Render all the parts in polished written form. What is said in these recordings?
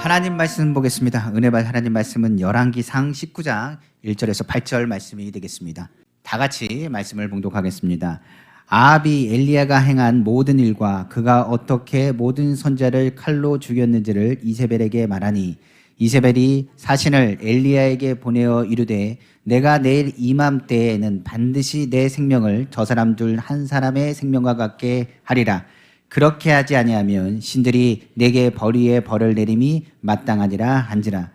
하나님 말씀 보겠습니다. 은혜 받은 하나님 말씀은 열왕기상 19장 1절에서 8절 말씀이 되겠습니다. 다 같이 말씀을 봉독하겠습니다. 아합이 엘리야가 행한 모든 일과 그가 어떻게 모든 선지자를 칼로 죽였는지를 이세벨에게 말하니 이세벨이 사신을 엘리야에게 보내어 이르되 내가 내일 이맘때에는 반드시 내 생명을 저 사람 중 한 사람의 생명과 같게 하리라. 그렇게 하지 아니하면 신들이 내게 벌 위에 벌을 내림이 마땅하니라 한지라.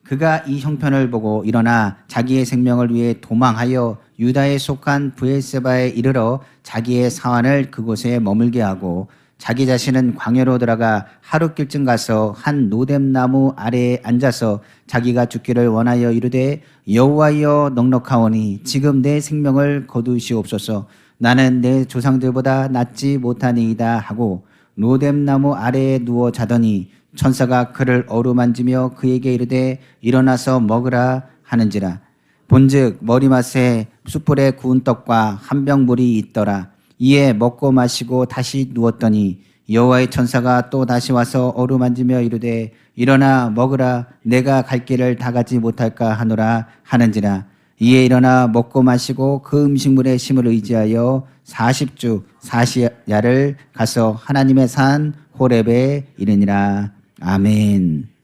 그가 이 형편을 보고 일어나 자기의 생명을 위해 도망하여 유다에 속한 브엘세바에 이르러 자기의 사환을 그곳에 머물게 하고 자기 자신은 광야로 들어가 하룻길쯤 가서 한 노뎀나무 아래에 앉아서 자기가 죽기를 원하여 이르되 여호와여 넉넉하오니 지금 내 생명을 거두시옵소서. 나는 내 조상들보다 낫지 못하니이다 하고 노뎀나무 아래에 누워 자더니 천사가 그를 어루만지며 그에게 이르되 일어나서 먹으라 하는지라. 본즉 머리맡에 숯불에 구운 떡과 한 병 물이 있더라. 이에 먹고 마시고 다시 누웠더니 여호와의 천사가 또 다시 와서 어루만지며 이르되 일어나 먹으라. 내가 갈 길을 다 가지 못할까 하노라 하는지라. 이에 일어나 먹고 마시고 그 음식물의 힘을 의지하여 40주 40야를 가서 하나님의 산 호렙에 이르니라. 아멘.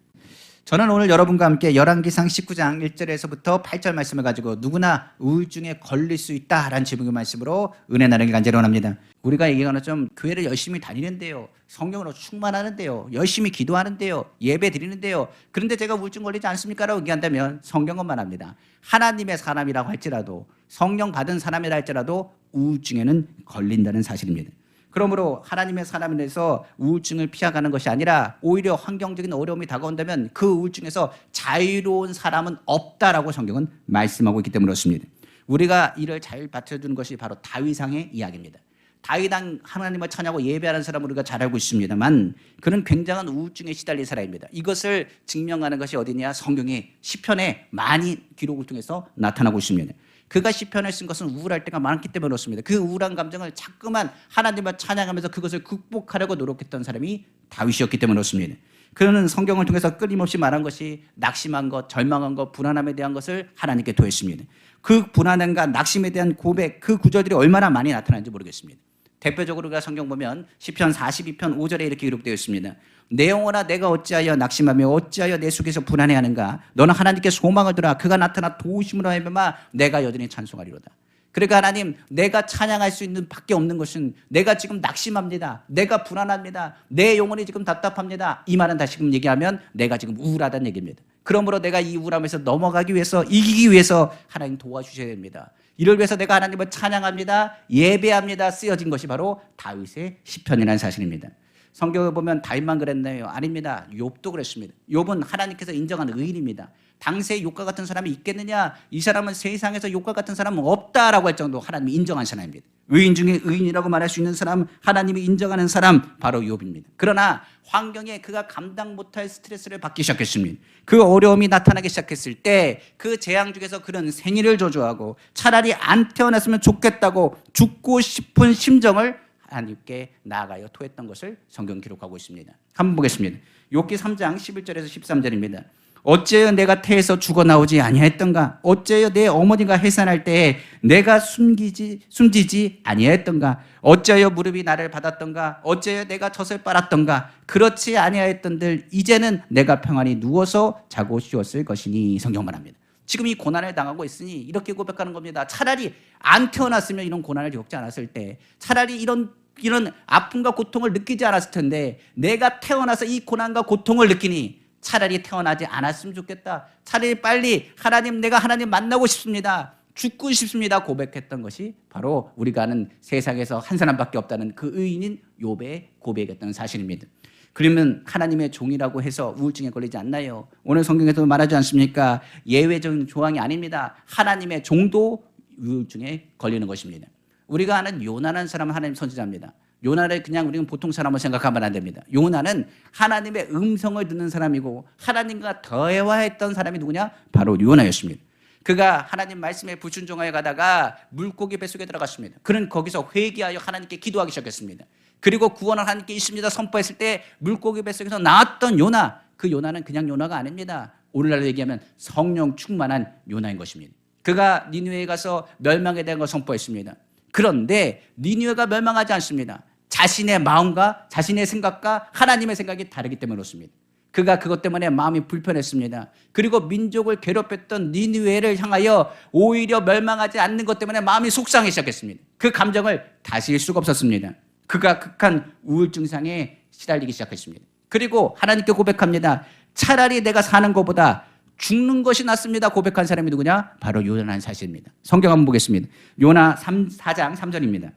저는 오늘 여러분과 함께 열왕기상 19장 1절에서부터 8절 말씀을 가지고 누구나 우울증에 걸릴 수 있다라는 제목의 말씀으로 은혜 나누기 간절히 원합니다. 우리가 얘기하는 좀 교회를 열심히 다니는데요, 성경으로 충만하는데요, 열심히 기도하는데요, 예배 드리는데요, 그런데 제가 우울증 걸리지 않습니까? 라고 얘기한다면 성경은 합니다. 하나님의 사람이라고 할지라도, 성령 받은 사람이라 할지라도 우울증에는 걸린다는 사실입니다. 그러므로 하나님의 사람에서 우울증을 피해가는 것이 아니라 오히려 환경적인 어려움이 다가온다면 그 우울증에서 자유로운 사람은 없다라고 성경은 말씀하고 있기 때문에 그렇습니다. 우리가 이를 잘 받쳐주는 것이 바로 다윗왕의 이야기입니다. 다윗왕 하나님을 찬양하고 예배하는 사람을 우리가 잘 알고 있습니다만 그는 굉장한 우울증에 시달린 사람입니다. 이것을 증명하는 것이 어디냐? 성경의 시편에 많이 기록을 통해서 나타나고 있습니다. 그가 시편을 쓴 것은 우울할 때가 많기 때문에 그렇습니다. 그 우울한 감정을 자꾸만 하나님을 찬양하면서 그것을 극복하려고 노력했던 사람이 다윗이었기 때문에 그렇습니다. 그는 성경을 통해서 끊임없이 말한 것이 낙심한 것, 절망한 것, 불안함에 대한 것을 하나님께 토했습니다. 그 불안함과 낙심에 대한 고백, 그 구절들이 얼마나 많이 나타나는지 모르겠습니다. 대표적으로 우리가 성경 보면 시편 42편 5절에 이렇게 기록되어 있습니다. 내 영혼아 내가 어찌하여 낙심하며 어찌하여 내 속에서 불안해하는가. 너는 하나님께 소망을 두라. 그가 나타나 도우심으로 하여금마 내가 여전히 찬송하리로다. 그러니까 하나님, 내가 찬양할 수 있는 밖에 없는 것은 내가 지금 낙심합니다. 내가 불안합니다. 내 영혼이 지금 답답합니다. 이 말은 다시금 얘기하면 내가 지금 우울하다는 얘기입니다. 그러므로 내가 이 우울함에서 넘어가기 위해서, 이기기 위해서 하나님 도와주셔야 됩니다. 이를 위해서 내가 하나님을 찬양합니다, 예배합니다 쓰여진 것이 바로 다윗의 시편이라는 사실입니다. 성경을 보면 다윗만 그랬나요? 아닙니다. 욥도 그랬습니다. 욥은 하나님께서 인정한 의인입니다. 당시에 욥과 같은 사람이 있겠느냐? 이 사람은 세상에서 욥과 같은 사람은 없다라고 할 정도 하나님이 인정한 사람입니다. 의인 중에 의인이라고 말할 수 있는 사람, 하나님이 인정하는 사람 바로 욥입니다. 그러나 환경에 그가 감당 못할 스트레스를 받기 시작했습니다. 그 어려움이 나타나기 시작했을 때 그 재앙 중에서 그는 생일을 저주하고 차라리 안 태어났으면 좋겠다고 죽고 싶은 심정을 하나님께 나아가여 토했던 것을 성경 기록하고 있습니다. 한번 보겠습니다. 욥기 3장 11절에서 13절입니다. 어째여 내가 태에서 죽어나오지 아니하였던가? 어째여 내 어머니가 해산할 때에 내가 숨지지 아니하였던가? 어째여 무릎이 나를 받았던가? 어째여 내가 젖을 빨았던가? 그렇지 아니하였던들 이제는 내가 평안히 누워서 자고 쉬었을 것이니. 성경 말합니다. 지금 이 고난을 당하고 있으니 이렇게 고백하는 겁니다. 차라리 안 태어났으면 이런 고난을 겪지 않았을 때, 차라리 이런 아픔과 고통을 느끼지 않았을 텐데, 내가 태어나서 이 고난과 고통을 느끼니 차라리 태어나지 않았으면 좋겠다. 차라리 빨리 하나님, 내가 하나님 만나고 싶습니다, 죽고 싶습니다 고백했던 것이 바로 우리가 아는 세상에서 한 사람밖에 없다는 그 의인인 욥의 고백이었던 사실입니다. 그러면 하나님의 종이라고 해서 우울증에 걸리지 않나요? 오늘 성경에도 말하지 않습니까? 예외적인 조항이 아닙니다. 하나님의 종도 우울증에 걸리는 것입니다. 우리가 아는 요나라는 사람은 하나님 선지자입니다. 요나를 그냥 우리는 보통 사람으로 생각하면 안 됩니다. 요나는 하나님의 음성을 듣는 사람이고 하나님과 대화했던 사람이 누구냐? 바로 요나였습니다. 그가 하나님 말씀에 불순종하여 가다가 물고기 뱃속에 들어갔습니다. 그는 거기서 회개하여 하나님께 기도하기 시작했습니다. 그리고 구원은 하나님께 있습니다 선포했을 때 물고기 뱃속에서 나왔던 요나, 그 요나는 그냥 요나가 아닙니다. 오늘날로 얘기하면 성령 충만한 요나인 것입니다. 그가 니느웨에 가서 멸망에 대한 걸 선포했습니다. 그런데 니느웨가 멸망하지 않습니다. 자신의 마음과 자신의 생각과 하나님의 생각이 다르기 때문에 그렇습니다. 그가 그것 때문에 마음이 불편했습니다. 그리고 민족을 괴롭혔던 니느웨를 향하여 오히려 멸망하지 않는 것 때문에 마음이 속상하기 시작했습니다. 그 감정을 다스릴 수가 없었습니다. 그가 극한 우울 증상에 시달리기 시작했습니다. 그리고 하나님께 고백합니다. 차라리 내가 사는 것보다 죽는 것이 낫습니다. 고백한 사람이 누구냐? 바로 요나라는 사실입니다. 성경 한번 보겠습니다. 요나 4장 3절입니다.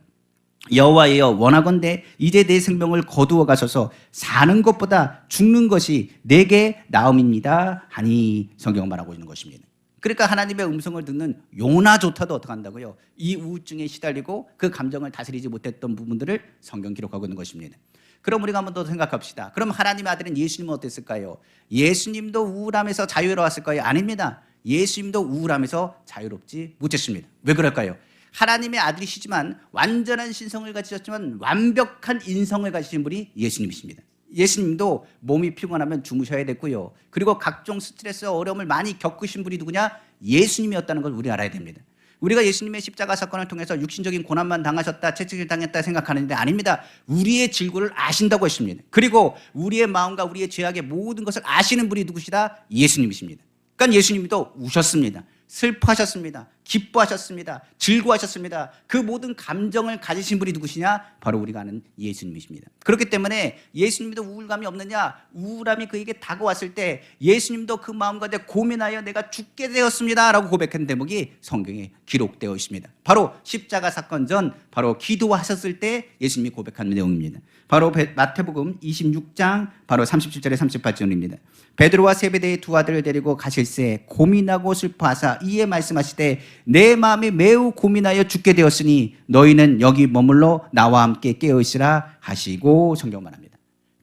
여호와여 원하건대 이제 내 생명을 거두어 가소서 사는 것보다 죽는 것이 내게 나음입니다 하니 성경은 말하고 있는 것입니다. 그러니까 하나님의 음성을 듣는 요나조차도 어떻게 한다고요? 이 우울증에 시달리고 그 감정을 다스리지 못했던 부분들을 성경 기록하고 있는 것입니다. 그럼 우리가 한번 더 생각합시다. 그럼 하나님의 아들인 예수님은 어땠을까요? 예수님도 우울함에서 자유로웠을까요? 아닙니다. 예수님도 우울함에서 자유롭지 못했습니다. 왜 그럴까요? 하나님의 아들이시지만 완전한 신성을 가지셨지만 완벽한 인성을 가지신 분이 예수님이십니다. 예수님도 몸이 피곤하면 주무셔야 됐고요. 그리고 각종 스트레스, 어려움을 많이 겪으신 분이 누구냐? 예수님이었다는 걸 우리가 알아야 됩니다. 우리가 예수님의 십자가 사건을 통해서 육신적인 고난만 당하셨다, 채찍을 당했다 생각하는데 아닙니다. 우리의 질고를 아신다고 했습니다. 그리고 우리의 마음과 우리의 죄악의 모든 것을 아시는 분이 누구시다? 예수님이십니다. 그러니까 예수님도 우셨습니다. 슬퍼하셨습니다. 기뻐하셨습니다. 즐거워하셨습니다. 그 모든 감정을 가지신 분이 누구시냐? 바로 우리가 아는 예수님이십니다. 그렇기 때문에 예수님도 우울감이 없느냐? 우울함이 그에게 다가왔을 때 예수님도 그 마음과 고민하여 내가 죽게 되었습니다 라고 고백한 대목이 성경에 기록되어 있습니다. 바로 십자가 사건 전 바로 기도하셨을 때 예수님이 고백한 내용입니다. 바로 마태복음 26장 바로 37절에 38절입니다. 베드로와 세베대의 두 아들을 데리고 가실새 고민하고 슬퍼하사 이에 말씀하시되 내 마음이 매우 고민하여 죽게 되었으니 너희는 여기 머물러 나와 함께 깨어있으라 하시고 성경 말합니다.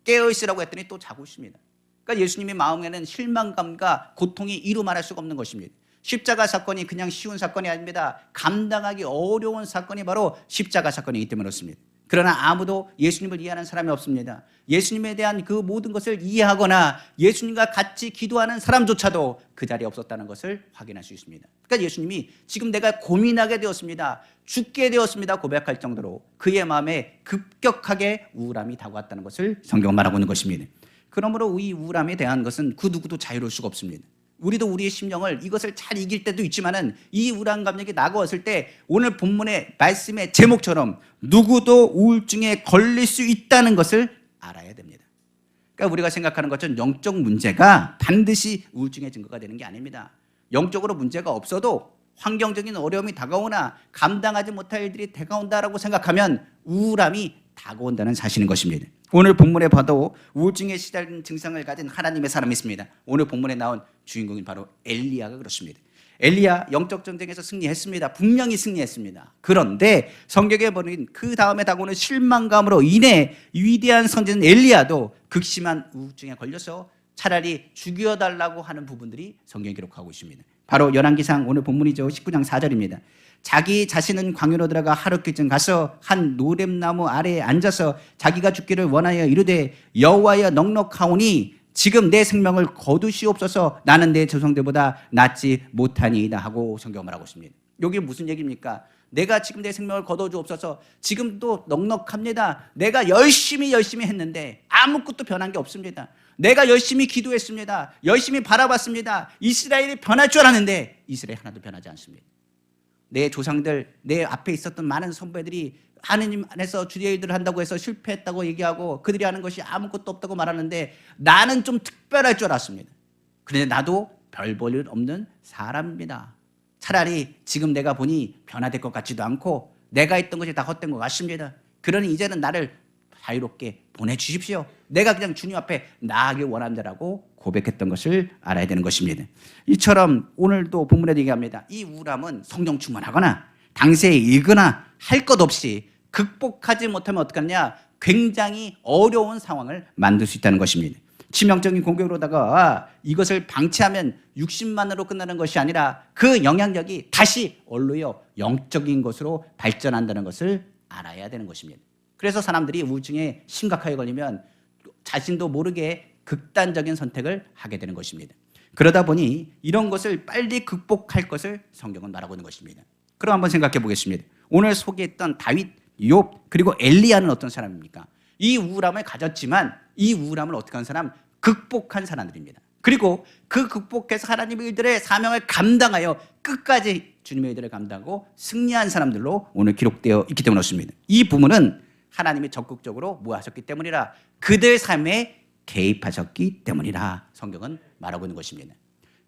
깨어있으라고 했더니 또 자고 있습니다. 그러니까 예수님의 마음에는 실망감과 고통이 이루 말할 수가 없는 것입니다. 십자가 사건이 그냥 쉬운 사건이 아닙니다. 감당하기 어려운 사건이 바로 십자가 사건이기 때문에 그렇습니다. 그러나 아무도 예수님을 이해하는 사람이 없습니다. 예수님에 대한 그 모든 것을 이해하거나 예수님과 같이 기도하는 사람조차도 그 자리에 없었다는 것을 확인할 수 있습니다. 그러니까 예수님이 지금 내가 고민하게 되었습니다. 죽게 되었습니다. 고백할 정도로 그의 마음에 급격하게 우울함이 다가왔다는 것을 성경은 말하고 있는 것입니다. 그러므로 이 우울함에 대한 것은 그 누구도 자유로울 수가 없습니다. 우리도 우리의 심령을 이것을 잘 이길 때도 있지만은 이 우울한 감정이 다가왔을 때 오늘 본문의 말씀의 제목처럼 누구도 우울증에 걸릴 수 있다는 것을 알아야 됩니다. 그러니까 우리가 생각하는 것처럼 영적 문제가 반드시 우울증의 증거가 되는 게 아닙니다. 영적으로 문제가 없어도 환경적인 어려움이 다가오나 감당하지 못할 일들이 다가온다라고 생각하면 우울함이 다가온다는 사실인 것입니다. 오늘 본문에 봐도 우울증에 시달리는 증상을 가진 하나님의 사람이 있습니다. 오늘 본문에 나온 주인공인 바로 엘리야가 그렇습니다. 엘리야 영적 전쟁에서 승리했습니다. 분명히 승리했습니다. 그런데 성경에 보는 그 다음에 다가오는 실망감으로 인해 위대한 선지자는 엘리야도 극심한 우울증에 걸려서 차라리 죽여달라고 하는 부분들이 성경에 기록하고 있습니다. 바로 열왕기상 오늘 본문이죠. 19장 4절입니다. 자기 자신은 광야로 들어가 하룻길쯤 가서 한 노렘나무 아래에 앉아서 자기가 죽기를 원하여 이르되 여호와여 넉넉하오니 지금 내 생명을 거두시옵소서 나는 내 조상들보다 낫지 못하니이다 하고 성경을 하고 있습니다. 여기 무슨 얘기입니까? 내가 지금 내 생명을 거둬주옵소서. 지금도 넉넉합니다. 내가 열심히 했는데 아무것도 변한 게 없습니다. 내가 열심히 기도했습니다. 열심히 바라봤습니다. 이스라엘이 변할 줄 알았는데 이스라엘 하나도 변하지 않습니다. 내 조상들, 내 앞에 있었던 많은 선배들이 하느님 안에서 주의 일들을 한다고 해서 실패했다고 얘기하고 그들이 하는 것이 아무것도 없다고 말하는데 나는 좀 특별할 줄 알았습니다. 그런데 나도 별 볼 일 없는 사람입니다. 차라리 지금 내가 보니 변화될 것 같지도 않고 내가 했던 것이 다 헛된 것 같습니다. 그러니 이제는 나를 자유롭게 보내주십시오. 내가 그냥 주님 앞에 나아가길 원한다라고 고백했던 것을 알아야 되는 것입니다. 이처럼 오늘도 본문에 얘기합니다. 이 우울함은 성령 충만하거나 당세에 읽거나 할 것 없이 극복하지 못하면 어떡하냐? 굉장히 어려운 상황을 만들 수 있다는 것입니다. 치명적인 공격으로다가 이것을 방치하면 육신만으로 끝나는 것이 아니라 그 영향력이 다시 얼로요 영적인 것으로 발전한다는 것을 알아야 되는 것입니다. 그래서 사람들이 우울증에 심각하게 걸리면 자신도 모르게 극단적인 선택을 하게 되는 것입니다. 그러다 보니 이런 것을 빨리 극복할 것을 성경은 말하고 있는 것입니다. 그럼 한번 생각해 보겠습니다. 오늘 소개했던 다윗, 욥 그리고 엘리야는 어떤 사람입니까? 이 우울함을 가졌지만 이 우울함을 어떻게 한 사람? 극복한 사람들입니다. 그리고 그 극복해서 하나님의 일들의 사명을 감당하여 끝까지 주님의 일들을 감당하고 승리한 사람들로 오늘 기록되어 있기 때문에 그렇습니다. 이 부분은 하나님이 적극적으로 뭐 하셨기 때문이라, 그들 삶에 개입하셨기 때문이라 성경은 말하고 있는 것입니다.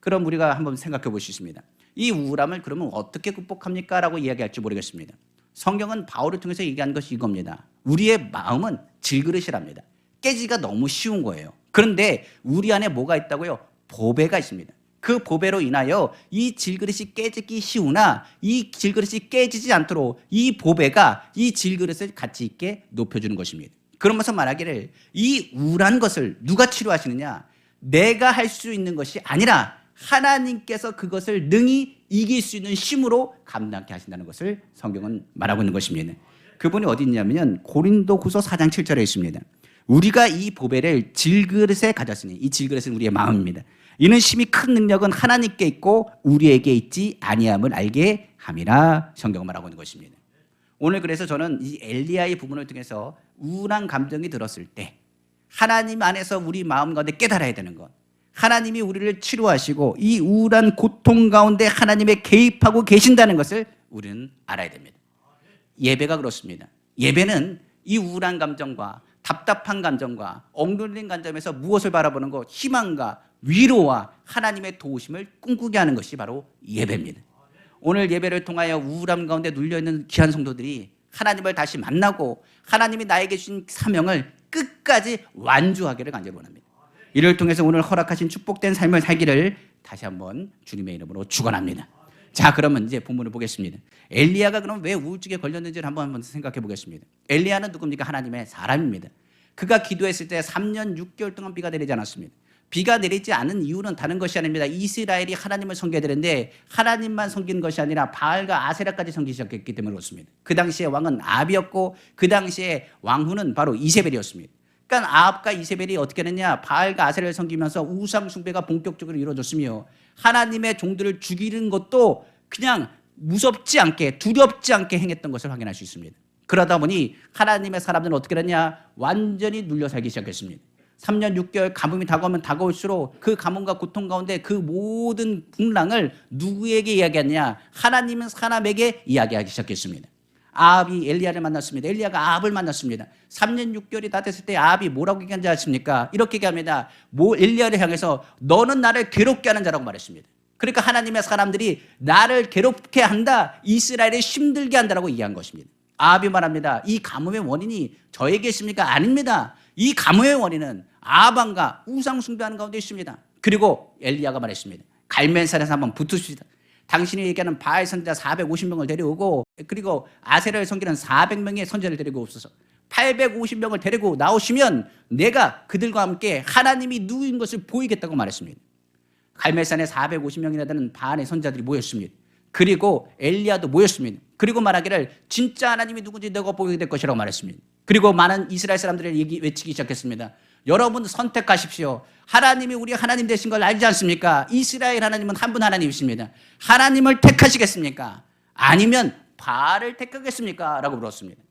그럼 우리가 한번 생각해 볼 수 있습니다. 이 우울함을 그러면 어떻게 극복합니까? 라고 이야기할지 모르겠습니다. 성경은 바울을 통해서 얘기한 것이 이겁니다. 우리의 마음은 질그릇이랍니다. 깨지기가 너무 쉬운 거예요. 그런데 우리 안에 뭐가 있다고요? 보배가 있습니다. 그 보배로 인하여 이 질그릇이 깨지기 쉬우나 이 질그릇이 깨지지 않도록 이 보배가 이 질그릇을 가치 있게 높여주는 것입니다. 그러면서 말하기를 이 우울한 것을 누가 치료하시느냐? 내가 할 수 있는 것이 아니라 하나님께서 그것을 능히 이길 수 있는 힘으로 감당케 하신다는 것을 성경은 말하고 있는 것입니다. 그분이 어디 있냐면 고린도후서 4장 7절에 있습니다. 우리가 이 보배를 질그릇에 가졌으니, 이 질그릇은 우리의 마음입니다. 이는 심히 큰 능력은 하나님께 있고 우리에게 있지 아니함을 알게 함이라 성경은 말하고 있는 것입니다. 오늘 그래서 저는 이 엘리야의 부분을 통해서 우울한 감정이 들었을 때 하나님 안에서 우리 마음 가운데 깨달아야 되는 것, 하나님이 우리를 치료하시고 이 우울한 고통 가운데 하나님의 개입하고 계신다는 것을 우리는 알아야 됩니다. 예배가 그렇습니다. 예배는 이 우울한 감정과 답답한 감정과 억눌린 감정에서 무엇을 바라보는 것? 희망과 위로와 하나님의 도우심을 꿈꾸게 하는 것이 바로 예배입니다. 오늘 예배를 통하여 우울함 가운데 눌려있는 귀한 성도들이 하나님을 다시 만나고 하나님이 나에게 주신 사명을 끝까지 완주하기를 간절히 원합니다. 이를 통해서 오늘 허락하신 축복된 삶을 살기를 다시 한번 주님의 이름으로 축원합니다. 자, 그러면 이제 본문을 보겠습니다. 엘리야가 그럼 왜 우울증에 걸렸는지를 한번 생각해 보겠습니다. 엘리야는 누굽니까? 하나님의 사람입니다. 그가 기도했을 때 3년 6개월 동안 비가 내리지 않았습니다. 비가 내리지 않은 이유는 다른 것이 아닙니다. 이스라엘이 하나님을 섬겨야 되는데 하나님만 섬기는 것이 아니라 바알과 아세라까지 섬기기 시작했기 때문에 그렇습니다. 그 당시에 왕은 아합이었고 그 당시에 왕후는 바로 이세벨이었습니다. 그러니까 아합과 이세벨이 어떻게 했느냐? 바알과 아세라를 섬기면서 우상 숭배가 본격적으로 이루어졌으며 하나님의 종들을 죽이는 것도 그냥 무섭지 않게 두렵지 않게 행했던 것을 확인할 수 있습니다. 그러다 보니 하나님의 사람들은 어떻게 했냐? 완전히 눌려 살기 시작했습니다. 3년 6개월 가뭄이 다가오면 다가올수록 그 가뭄과 고통 가운데 그 모든 풍랑을 누구에게 이야기하느냐? 하나님은 사람에게 이야기하기 시작했습니다. 아합이 엘리야를 만났습니다. 엘리야가 아합을 만났습니다. 3년 6개월이 다 됐을 때 아합이 뭐라고 얘기한지 아십니까? 이렇게 얘기합니다. 엘리야를 향해서 너는 나를 괴롭게 하는 자라고 말했습니다. 그러니까 하나님의 사람들이 나를 괴롭게 한다, 이스라엘을 힘들게 한다라고 이해한 것입니다. 아합이 말합니다. 이 가뭄의 원인이 저에게 있습니까? 아닙니다. 이 가뭄의 원인은 아합과 우상 숭배하는 가운데 있습니다. 그리고 엘리야가 말했습니다. 갈멜산에서 한번 붙으십시다. 당신이 얘기하는 바알 선지자 450명을 데려오고 그리고 아세라를 섬기는 400명의 선지자를 데리고 오셔서 850명을 데리고 나오시면 내가 그들과 함께 하나님이 누구인 것을 보이겠다고 말했습니다. 갈멜산에 450명이나 되는 바알의 선지자들이 모였습니다. 그리고 엘리야도 모였습니다. 그리고 말하기를 진짜 하나님이 누군지 내가 보게 될 것이라고 말했습니다. 그리고 많은 이스라엘 사람들을 외치기 시작했습니다. 여러분 선택하십시오. 하나님이 우리 하나님 되신 걸 알지 않습니까? 이스라엘 하나님은 한 분 하나님이십니다. 하나님을 택하시겠습니까? 아니면 바알을 택하겠습니까? 라고 물었습니다.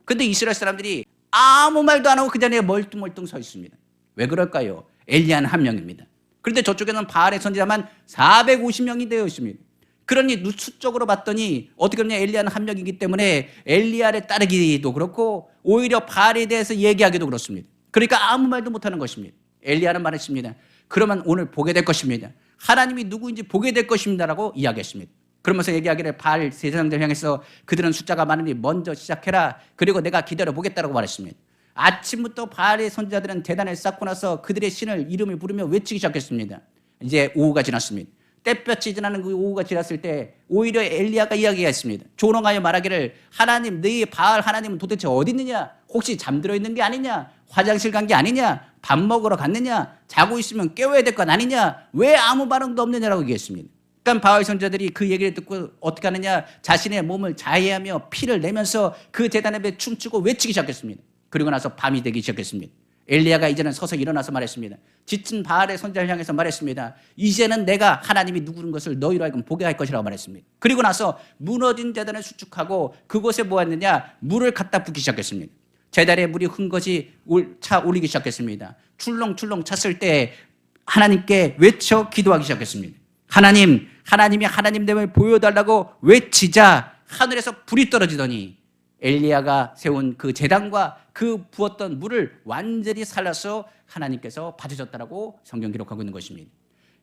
근데 이스라엘 사람들이 아무 말도 안 하고 그 자리에 멀뚱멀뚱 서 있습니다. 왜 그럴까요? 엘리야는 한 명입니다. 그런데 저쪽에는 바알의 선지자만 450명이 되어 있습니다. 그러니 수적으로 봤더니 어떻게 보면 엘리야는 한 명이기 때문에 엘리야를 따르기도 그렇고 오히려 바알에 대해서 얘기하기도 그렇습니다. 그러니까 아무 말도 못하는 것입니다. 엘리야는 말했습니다. 그러면 오늘 보게 될 것입니다. 하나님이 누구인지 보게 될 것입니다라고 이야기했습니다. 그러면서 얘기하기를 바알 제사장들 향해서 그들은 숫자가 많으니 먼저 시작해라. 그리고 내가 기다려 보겠다라고 말했습니다. 아침부터 바알의 선지자들은 제단을 쌓고 나서 그들의 신을 이름을 부르며 외치기 시작했습니다. 이제 오후가 지났습니다. 때볕이 지나는 그 오후가 지났을 때 오히려 엘리야가 이야기했습니다. 조롱하여 말하기를 하나님, 너희 바알 하나님은 도대체 어디 있느냐? 혹시 잠들어 있는 게 아니냐? 화장실 간 게 아니냐? 밥 먹으러 갔느냐? 자고 있으면 깨워야 될 건 아니냐? 왜 아무 반응도 없느냐라고 얘기했습니다. 그러니까 바알 선지자들이 그 얘기를 듣고 어떻게 하느냐? 자신의 몸을 자해하며 피를 내면서 그 제단 앞에 춤추고 외치기 시작했습니다. 그리고 나서 밤이 되기 시작했습니다. 엘리야가 이제는 서서 일어나서 말했습니다. 지친 바알의 선지자를 향해서 말했습니다. 이제는 내가 하나님이 누구는 것을 너희로 하여금 보게 할 것이라고 말했습니다. 그리고 나서 무너진 제단을 수축하고 그곳에 뭐 했느냐, 물을 갖다 붓기 시작했습니다. 제단에 물이 흥것이 차 올리기 시작했습니다. 출렁출렁 찼을 때 하나님께 외쳐 기도하기 시작했습니다. 하나님이 하나님됨을 보여달라고 외치자 하늘에서 불이 떨어지더니 엘리야가 세운 그 제단과 그 부었던 물을 완전히 살라서 하나님께서 받으셨다라고 성경 기록하고 있는 것입니다.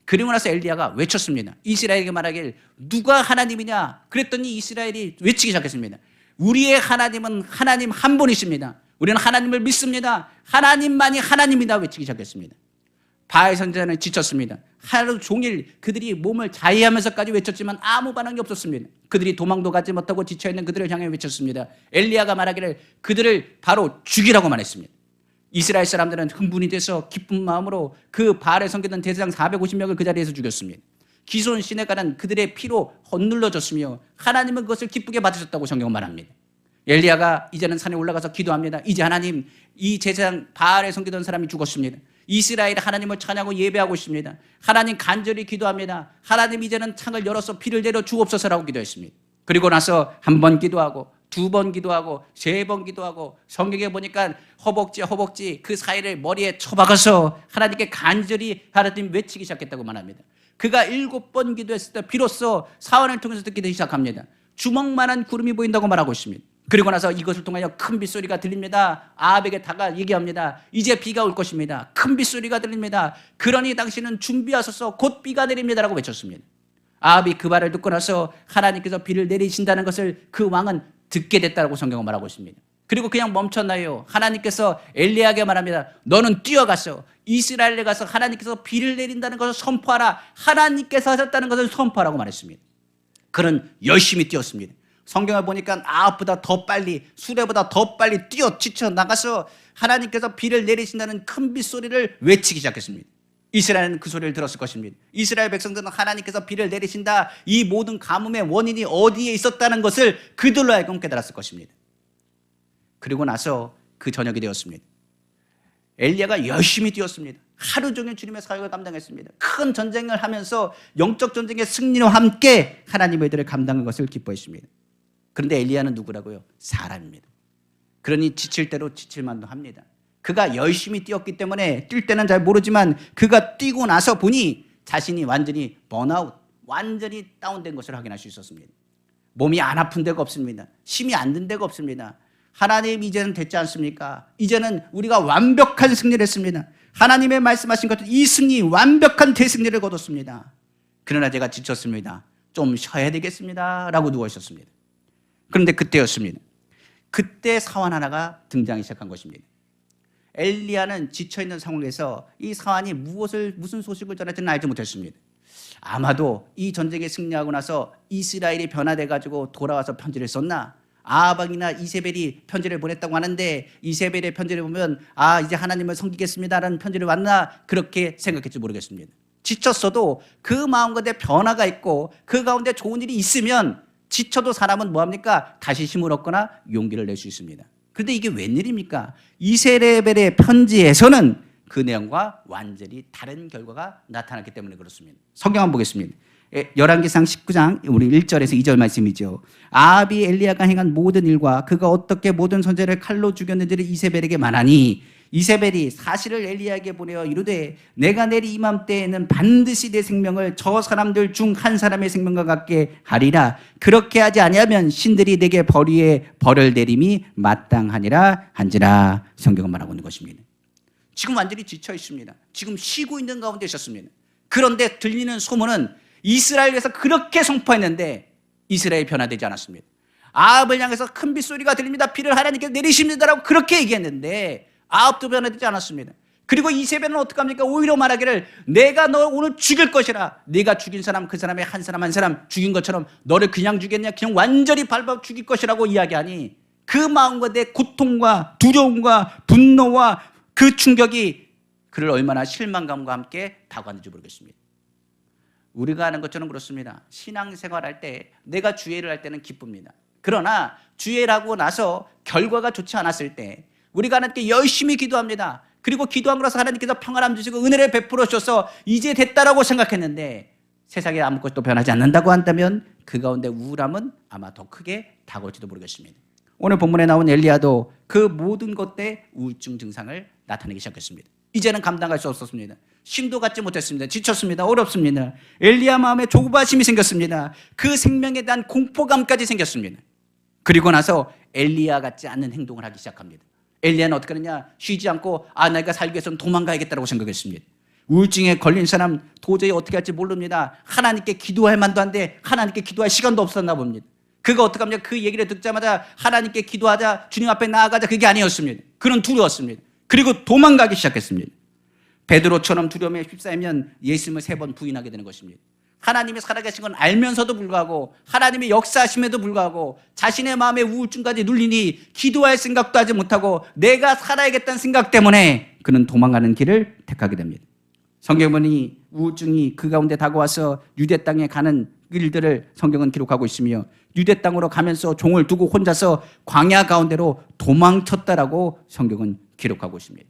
그리고 나서 엘리야가 외쳤습니다. 이스라엘에게 말하길 누가 하나님이냐? 그랬더니 이스라엘이 외치기 시작했습니다. 우리의 하나님은 하나님 한 분이십니다. 우리는 하나님을 믿습니다. 하나님만이 하나님이다 외치기 시작했습니다. 바알 선지자는 지쳤습니다. 하루 종일 그들이 몸을 자해하면서까지 외쳤지만 아무 반응이 없었습니다. 그들이 도망도 가지 못하고 지쳐있는 그들을 향해 외쳤습니다. 엘리야가 말하기를 그들을 바로 죽이라고 말했습니다. 이스라엘 사람들은 흥분이 돼서 기쁜 마음으로 그 바알에 섬기던 대제사장 450명을 그 자리에서 죽였습니다. 기손 시내가는 그들의 피로 헛눌러졌으며 하나님은 그것을 기쁘게 받으셨다고 성경은 말합니다. 엘리야가 이제는 산에 올라가서 기도합니다. 이제 하나님, 이 제사장 바알에 섬기던 사람이 죽었습니다. 이스라엘 하나님을 찬양하고 예배하고 있습니다. 하나님 간절히 기도합니다. 하나님 이제는 창을 열어서 피를 내려 주옵소서라고 기도했습니다. 그리고 나서 한 번 기도하고 두 번 기도하고 세 번 기도하고 성경에 보니까 허벅지 그 사이를 머리에 쳐박아서 하나님께 간절히 하나님 외치기 시작했다고 말합니다. 그가 7번 기도했을 때 비로소 사원을 통해서 듣기 시작합니다. 주먹만한 구름이 보인다고 말하고 있습니다. 그리고 나서 이것을 통하여 큰 빗소리가 들립니다. 아합에게 다가 얘기합니다. 이제 비가 올 것입니다. 큰 빗소리가 들립니다. 그러니 당신은 준비하소서 곧 비가 내립니다 라고 외쳤습니다. 아합이 그 말을 듣고 나서 하나님께서 비를 내리신다는 것을 그 왕은 듣게 됐다고 성경은 말하고 있습니다. 그리고 그냥 멈췄나요? 하나님께서 엘리야에게 말합니다. 너는 뛰어가서 이스라엘에 가서 하나님께서 비를 내린다는 것을 선포하라. 하나님께서 하셨다는 것을 선포하라고 말했습니다. 그는 열심히 뛰었습니다. 성경을 보니까 아합보다 더 빨리, 수레보다 더 빨리 뛰어 지쳐 나가서 하나님께서 비를 내리신다는 큰 빗소리를 외치기 시작했습니다. 이스라엘은 그 소리를 들었을 것입니다. 이스라엘 백성들은 하나님께서 비를 내리신다, 이 모든 가뭄의 원인이 어디에 있었다는 것을 그들로 하여금 깨달았을 것입니다. 그리고 나서 그 저녁이 되었습니다. 엘리야가 열심히 뛰었습니다. 하루 종일 주님의 사역을 감당했습니다. 큰 전쟁을 하면서 영적 전쟁의 승리와 함께 하나님의 일을 감당한 것을 기뻐했습니다. 그런데 엘리야는 누구라고요? 사람입니다. 그러니 지칠 대로 지칠만도 합니다. 그가 열심히 뛰었기 때문에 뛸 때는 잘 모르지만 그가 뛰고 나서 보니 자신이 완전히 번아웃, 완전히 다운된 것을 확인할 수 있었습니다. 몸이 안 아픈 데가 없습니다. 힘이 안 든 데가 없습니다. 하나님 이제는 됐지 않습니까? 이제는 우리가 완벽한 승리를 했습니다. 하나님의 말씀하신 것처럼 이 승리, 완벽한 대승리를 거뒀습니다. 그러나 제가 지쳤습니다. 좀 쉬어야 되겠습니다 라고 누워 있었습니다. 그런데 그때였습니다. 그때 사환 하나가 등장하기 시작한 것입니다. 엘리야는 지쳐있는 상황에서 이 사환이 무슨 소식을 전할지는 알지 못했습니다. 아마도 이 전쟁에 승리하고 나서 이스라엘이 변화돼가지고 돌아와서 편지를 썼나? 아합왕이나 이세벨이 편지를 보냈다고 하는데 이세벨의 편지를 보면 이제 하나님을 섬기겠습니다라는 편지를 왔나? 그렇게 생각했지 모르겠습니다. 지쳤어도 그 마음 가운데 변화가 있고 그 가운데 좋은 일이 있으면 지쳐도 사람은 뭐합니까? 다시 힘을 얻거나 용기를 낼 수 있습니다. 그런데 이게 웬일입니까? 이세벨의 편지에서는 그 내용과 완전히 다른 결과가 나타났기 때문에 그렇습니다. 성경 한번 보겠습니다. 열왕기상 19장 우리 1절에서 2절 말씀이죠. 아합이 엘리야가 행한 모든 일과 그가 어떻게 모든 선지자를 칼로 죽였는지를 이세벨에게 말하니 이세벨이 사실을 엘리야에게 보내어 이르되 내가 내일 이맘때에는 반드시 내 생명을 저 사람들 중 한 사람의 생명과 같게 하리라. 그렇게 하지 아니하면 신들이 내게 벌을 내림이 마땅하니라 한지라. 성경은 말하고 있는 것입니다. 지금 완전히 지쳐 있습니다. 지금 쉬고 있는 가운데 있었습니다. 그런데 들리는 소문은 이스라엘에서 그렇게 선포했는데 이스라엘이 변화되지 않았습니다. 아합을 향해서 큰 빗소리가 들립니다. 비를 하나님께 내리십니다라고 그렇게 얘기했는데 아합도 변화되지 않았습니다. 그리고 이세벨은 어떻게 합니까? 오히려 말하기를 내가 너 오늘 죽일 것이라. 네가 죽인 사람 그 사람의 한 사람 한 사람 죽인 것처럼 너를 그냥 죽였냐? 그냥 완전히 밟아 죽일 것이라고 이야기하니 그 마음과 내 고통과 두려움과 분노와 그 충격이 그를 얼마나 실망감과 함께 다가왔는지 모르겠습니다. 우리가 하는 것처럼 그렇습니다. 신앙생활할 때 내가 주일을 할 때는 기쁩니다. 그러나 주일하고 나서 결과가 좋지 않았을 때 우리가 하나님께 열심히 기도합니다. 그리고 기도한 거라서 하나님께서 평안함 주시고 은혜를 베풀어 주셔서 이제 됐다라고 생각했는데 세상에 아무것도 변하지 않는다고 한다면 그 가운데 우울함은 아마 더 크게 다가올지도 모르겠습니다. 오늘 본문에 나온 엘리야도 그 모든 것 때 우울증 증상을 나타내기 시작했습니다. 이제는 감당할 수 없었습니다. 심도 갖지 못했습니다. 지쳤습니다. 어렵습니다. 엘리야 마음에 조바심이 생겼습니다. 그 생명에 대한 공포감까지 생겼습니다. 그리고 나서 엘리야 같지 않는 행동을 하기 시작합니다. 엘리야는 어떻게 하느냐? 쉬지 않고 내가 살기 위해서는 도망가야겠다고 생각했습니다. 우울증에 걸린 사람 도저히 어떻게 할지 모릅니다. 하나님께 기도할 만도 한데 하나님께 기도할 시간도 없었나 봅니다. 그가 어떻게 합니까? 그 얘기를 듣자마자 하나님께 기도하자, 주님 앞에 나아가자, 그게 아니었습니다. 그는 두려웠습니다. 그리고 도망가기 시작했습니다. 베드로처럼 두려움에 휩싸이면 예수님을 3번 부인하게 되는 것입니다. 하나님이 살아계신 건 알면서도 불구하고 하나님의 역사하심에도 불구하고 자신의 마음에 우울증까지 눌리니 기도할 생각도 하지 못하고 내가 살아야겠다는 생각 때문에 그는 도망가는 길을 택하게 됩니다. 성경은 우울증이 그 가운데 다가와서 유대 땅에 가는 일들을 성경은 기록하고 있으며 유대 땅으로 가면서 종을 두고 혼자서 광야 가운데로 도망쳤다라고 성경은 기록하고 있습니다.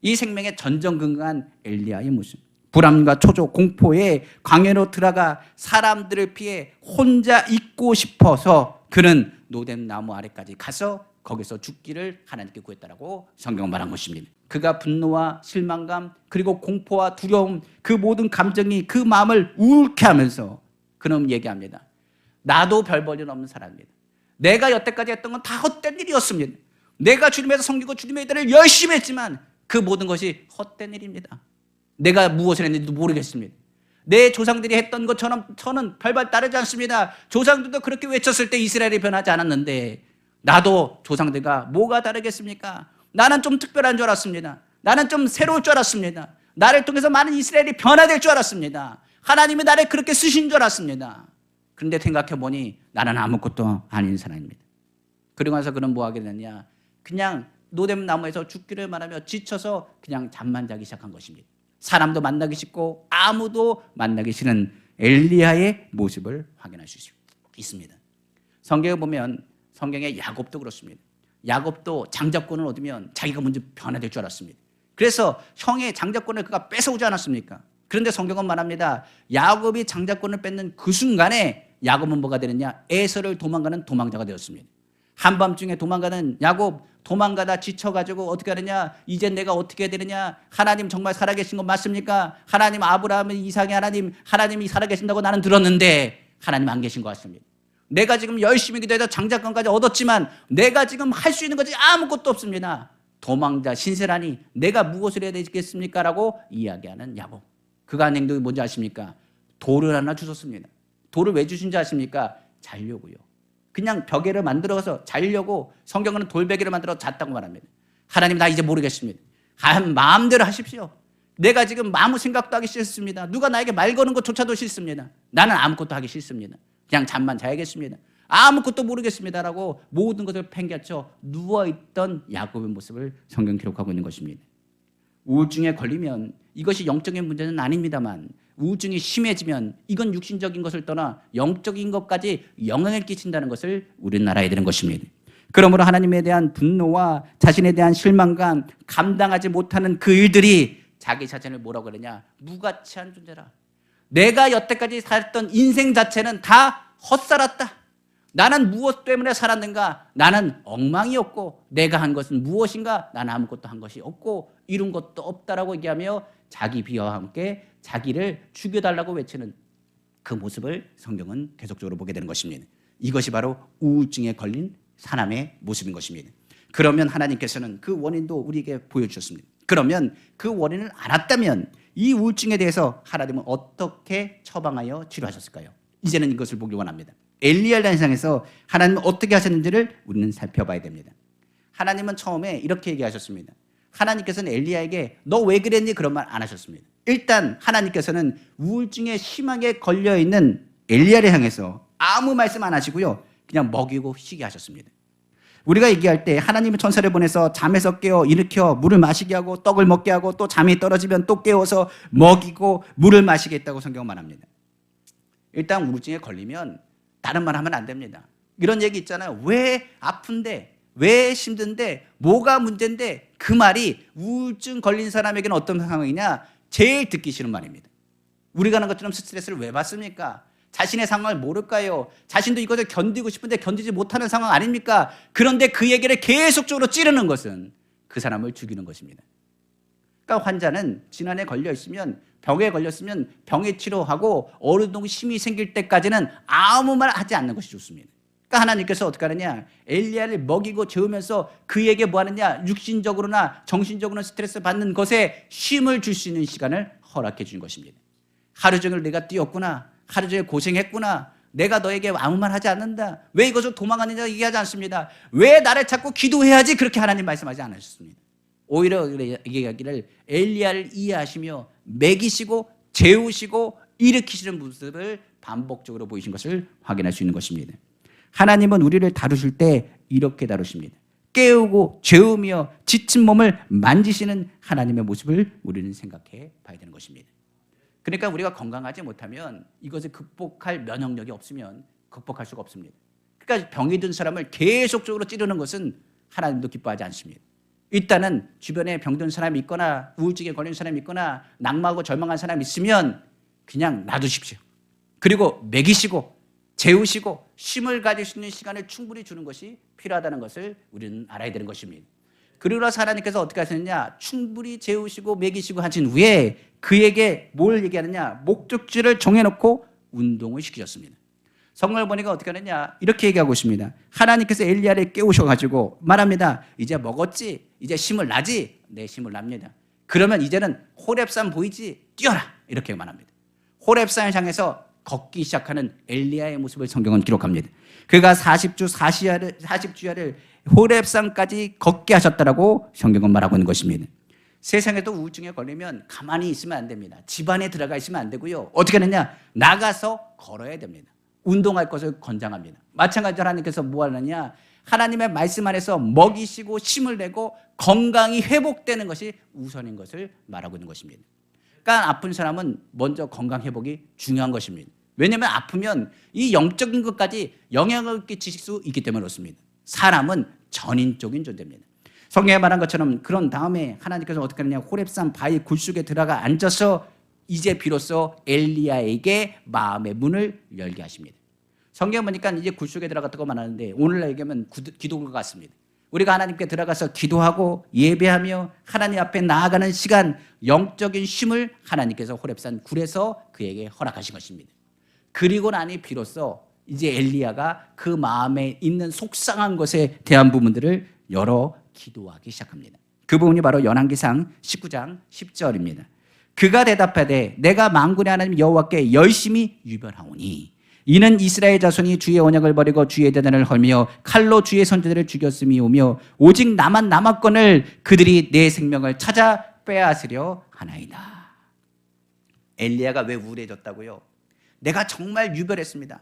이 생명의 전전긍긍한 엘리야의 모습, 불안과 초조, 공포에 광야로 들어가 사람들을 피해 혼자 있고 싶어서 그는 노뎀 나무 아래까지 가서 거기서 죽기를 하나님께 구했다라고 성경은 말한 것입니다. 그가 분노와 실망감 그리고 공포와 두려움 그 모든 감정이 그 마음을 우울케 하면서 그는 얘기합니다. 나도 별 볼일 없는 사람입니다. 내가 여태까지 했던 건 다 헛된 일이었습니다. 내가 주님에서 섬기고 주님의 일을 열심히 했지만 그 모든 것이 헛된 일입니다. 내가 무엇을 했는지도 모르겠습니다. 내 조상들이 했던 것처럼 저는 별반 다르지 않습니다. 조상들도 그렇게 외쳤을 때 이스라엘이 변하지 않았는데 나도 조상들과 뭐가 다르겠습니까? 나는 좀 특별한 줄 알았습니다. 나는 좀 새로울 줄 알았습니다. 나를 통해서 많은 이스라엘이 변화될 줄 알았습니다. 하나님이 나를 그렇게 쓰신 줄 알았습니다. 그런데 생각해보니 나는 아무것도 아닌 사람입니다. 그러고 나서 그는 뭐 하게 됐냐? 그냥 노뎀 나무에서 죽기를 말하며 지쳐서 그냥 잠만 자기 시작한 것입니다. 사람도 만나기 싫고 아무도 만나기 싫은 엘리야의 모습을 확인할 수 있습니다. 성경에 보면 성경의 야곱도 그렇습니다. 야곱도 장자권을 얻으면 자기가 먼저 변화될 줄 알았습니다. 그래서 형의 장자권을 그가 뺏어오지 않았습니까? 그런데 성경은 말합니다. 야곱이 장자권을 뺏는 그 순간에 야곱은 뭐가 되느냐? 에서를 도망가는 도망자가 되었습니다. 한밤중에 도망가는 야곱, 도망가다 지쳐가지고 어떻게 하느냐? 이제 내가 어떻게 해야 되느냐? 하나님 정말 살아계신 거 맞습니까? 하나님 아브라함의 이삭의 하나님이 살아계신다고 나는 들었는데 하나님 안 계신 것 같습니다. 내가 지금 열심히 기도해서 장자권까지 얻었지만 내가 지금 할 수 있는 것이 아무것도 없습니다. 도망자 신세라니 내가 무엇을 해야 되겠습니까? 라고 이야기하는 야곱. 그가 한 행동이 뭔지 아십니까? 돌을 하나 주셨습니다. 돌을 왜 주신지 아십니까? 자려고요. 그냥 벽에를 만들어서 자려고 성경은 돌베개를 만들어 잤다고 말합니다. 하나님 나 이제 모르겠습니다. 마음대로 하십시오. 내가 지금 아무 생각도 하기 싫습니다. 누가 나에게 말 거는 것조차도 싫습니다. 나는 아무것도 하기 싫습니다. 그냥 잠만 자야겠습니다. 아무것도 모르겠습니다라고 모든 것을 팽개쳐 누워있던 야곱의 모습을 성경 기록하고 있는 것입니다. 우울증에 걸리면 이것이 영적인 문제는 아닙니다만 우울증이 심해지면 이건 육신적인 것을 떠나 영적인 것까지 영향을 끼친다는 것을 우리는 알아야 되는 것입니다. 그러므로 하나님에 대한 분노와 자신에 대한 실망감, 감당하지 못하는 그 일들이 자기 자신을 뭐라고 그러냐? 무가치한 존재라. 내가 여태까지 살았던 인생 자체는 다 헛살았다. 나는 무엇 때문에 살았는가? 나는 엉망이었고 내가 한 것은 무엇인가? 나는 아무것도 한 것이 없고 이룬 것도 없다라고 얘기하며 자기 비하와 함께 자기를 죽여달라고 외치는 그 모습을 성경은 계속적으로 보게 되는 것입니다. 이것이 바로 우울증에 걸린 사람의 모습인 것입니다. 그러면 하나님께서는 그 원인도 우리에게 보여주셨습니다. 그러면 그 원인을 알았다면 이 우울증에 대해서 하나님은 어떻게 처방하여 치료하셨을까요? 이제는 이것을 보기 원합니다. 엘리야 단상에서 하나님은 어떻게 하셨는지를 우리는 살펴봐야 됩니다. 하나님은 처음에 이렇게 얘기하셨습니다. 하나님께서는 엘리야에게 너 왜 그랬니? 그런 말 안 하셨습니다. 일단 하나님께서는 우울증에 심하게 걸려있는 엘리야를 향해서 아무 말씀 안 하시고요. 그냥 먹이고 쉬게 하셨습니다. 우리가 얘기할 때 하나님은 천사를 보내서 잠에서 깨어 일으켜 물을 마시게 하고 떡을 먹게 하고 또 잠이 떨어지면 또 깨워서 먹이고 물을 마시게 했다고 성경은 말합니다. 일단 우울증에 걸리면 다른 말 하면 안 됩니다. 이런 얘기 있잖아요. 왜 아픈데, 왜 힘든데, 뭐가 문제인데 그 말이 우울증 걸린 사람에게는 어떤 상황이냐? 제일 듣기 싫은 말입니다. 우리가 하는 것처럼 스트레스를 왜 받습니까? 자신의 상황을 모를까요? 자신도 이것을 견디고 싶은데 견디지 못하는 상황 아닙니까? 그런데 그 얘기를 계속적으로 찌르는 것은 그 사람을 죽이는 것입니다. 그러니까 환자는 질환에 걸려 있으면, 병에 걸렸으면 병의 치료하고 어느 정도 힘이 생길 때까지는 아무 말 하지 않는 것이 좋습니다. 그러니까 하나님께서 어떻게 하느냐? 엘리야를 먹이고 재우면서 그에게 뭐 하느냐? 육신적으로나 정신적으로나 스트레스 받는 것에 쉼을 줄 수 있는 시간을 허락해 준 것입니다. 하루 종일 내가 뛰었구나, 하루 종일 고생했구나, 내가 너에게 아무 말 하지 않는다, 왜 이것을 도망가느냐 얘기하지 않습니다. 왜 나를 찾고 기도해야지, 그렇게 하나님 말씀하지 않으셨습니다. 오히려 얘기하기를 엘리야를 이해하시며 먹이시고 재우시고 일으키시는 모습을 반복적으로 보이신 것을 확인할 수 있는 것입니다. 하나님은 우리를 다루실 때 이렇게 다루십니다. 깨우고 재우며 지친 몸을 만지시는 하나님의 모습을 우리는 생각해 봐야 되는 것입니다. 그러니까 우리가 건강하지 못하면 이것을 극복할 면역력이 없으면 극복할 수가 없습니다. 그러니까 병이 든 사람을 계속적으로 찌르는 것은 하나님도 기뻐하지 않습니다. 일단은 주변에 병든 사람이 있거나 우울증에 걸린 사람이 있거나 낙마하고 절망한 사람이 있으면 그냥 놔두십시오. 그리고 먹이시고 재우시고 쉼을 가질 수 있는 시간을 충분히 주는 것이 필요하다는 것을 우리는 알아야 되는 것입니다. 그리고 나서 하나님께서 어떻게 하셨느냐? 충분히 재우시고 먹이시고 하신 후에 그에게 뭘 얘기하느냐? 목적지를 정해놓고 운동을 시키셨습니다. 성경을 보니까 어떻게 하느냐? 이렇게 얘기하고 있습니다. 하나님께서 엘리야를 깨우셔가지고 말합니다. 이제 먹었지? 이제 힘을 나지? 네, 힘을 납니다. 그러면 이제는 호렙산 보이지? 뛰어라! 이렇게 말합니다. 호렙산을 향해서 걷기 시작하는 엘리야의 모습을 성경은 기록합니다. 그가 40주야를 호렙산까지 걷게 하셨다라고 성경은 말하고 있는 것입니다. 세상에도 우울증에 걸리면 가만히 있으면 안 됩니다. 집안에 들어가 있으면 안 되고요. 어떻게 하느냐? 나가서 걸어야 됩니다. 운동할 것을 권장합니다. 마찬가지로 하나님께서 뭐 하느냐? 하나님의 말씀 안에서 먹이시고 힘을 내고 건강이 회복되는 것이 우선인 것을 말하고 있는 것입니다. 그러니까 아픈 사람은 먼저 건강 회복이 중요한 것입니다. 왜냐하면 아프면 이 영적인 것까지 영향을 끼칠 수 있기 때문에 그렇습니다. 사람은 전인적인 존재입니다. 성경에 말한 것처럼 그런 다음에 하나님께서 어떻게 하느냐? 호렙산 바위 굴속에 들어가 앉아서 이제 비로소 엘리야에게 마음의 문을 열게 하십니다. 성경에 보니까 이제 굴속에 들어갔다고 말하는데 오늘날 얘기하면 기도인 것 같습니다. 우리가 하나님께 들어가서 기도하고 예배하며 하나님 앞에 나아가는 시간, 영적인 쉼을 하나님께서 호렙산 굴에서 그에게 허락하신 것입니다. 그리고 나니 비로소 이제 엘리야가 그 마음에 있는 속상한 것에 대한 부분들을 열어 기도하기 시작합니다. 그 부분이 바로 열왕기상 19장 10절입니다. 그가 대답하되 내가 만군의 하나님 여호와께 열심히 유별하오니 이는 이스라엘 자손이 주의 언약을 버리고 주의 대단을 헐며 칼로 주의 선지자들을 죽였음이오며 오직 나만 남았거늘 그들이 내 생명을 찾아 빼앗으려 하나이다. 엘리야가 왜 우울해졌다고요? 내가 정말 유별했습니다.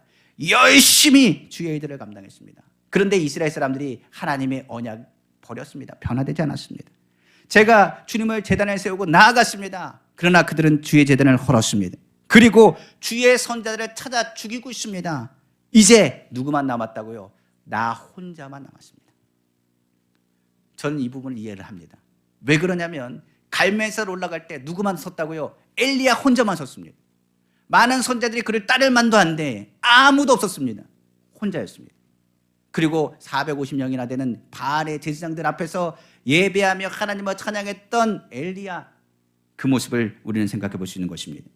열심히 주의 일들을 감당했습니다. 그런데 이스라엘 사람들이 하나님의 언약 버렸습니다. 변화되지 않았습니다. 제가 주님을 제단에 세우고 나아갔습니다. 그러나 그들은 주의 제단을 헐었습니다. 그리고 주의 선자들을 찾아 죽이고 있습니다. 이제 누구만 남았다고요? 나 혼자만 남았습니다. 저는 이 부분을 이해를 합니다. 왜 그러냐면 갈멜산 올라갈 때 누구만 섰다고요? 엘리야 혼자만 섰습니다. 많은 선자들이 그를 따를 만도 한데 아무도 없었습니다. 혼자였습니다. 그리고 450명이나 되는 바알의 제사장들 앞에서 예배하며 하나님을 찬양했던 엘리야, 그 모습을 우리는 생각해 볼 수 있는 것입니다.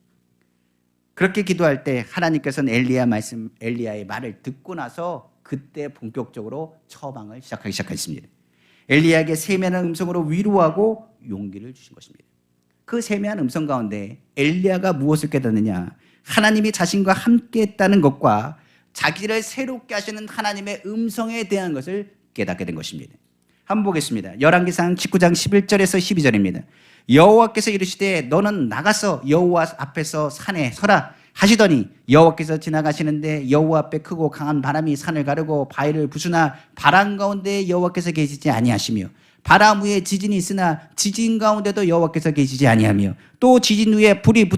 그렇게 기도할 때 하나님께서는 엘리야의 말을 듣고 나서 그때 본격적으로 처방을 시작하기 시작했습니다. 엘리야에게 세미한 음성으로 위로하고 용기를 주신 것입니다. 그 세미한 음성 가운데 엘리야가 무엇을 깨닫느냐? 하나님이 자신과 함께 했다는 것과 자기를 새롭게 하시는 하나님의 음성에 대한 것을 깨닫게 된 것입니다. 한번 보겠습니다. 열왕기상 19장 11절에서 12절입니다. 여호와께서 이르시되 너는 나가서 여호와 앞에서 산에 서라 하시더니 여호와께서 지나가시는데 여호와 앞에 크고 강한 바람이 산을 가르고 바위를 부수나 바람 가운데 여호와께서 계시지 아니하시며 바람 위에 지진이 있으나 지진 가운데도 여호와께서 계시지 아니하며 또 지진 위에 불이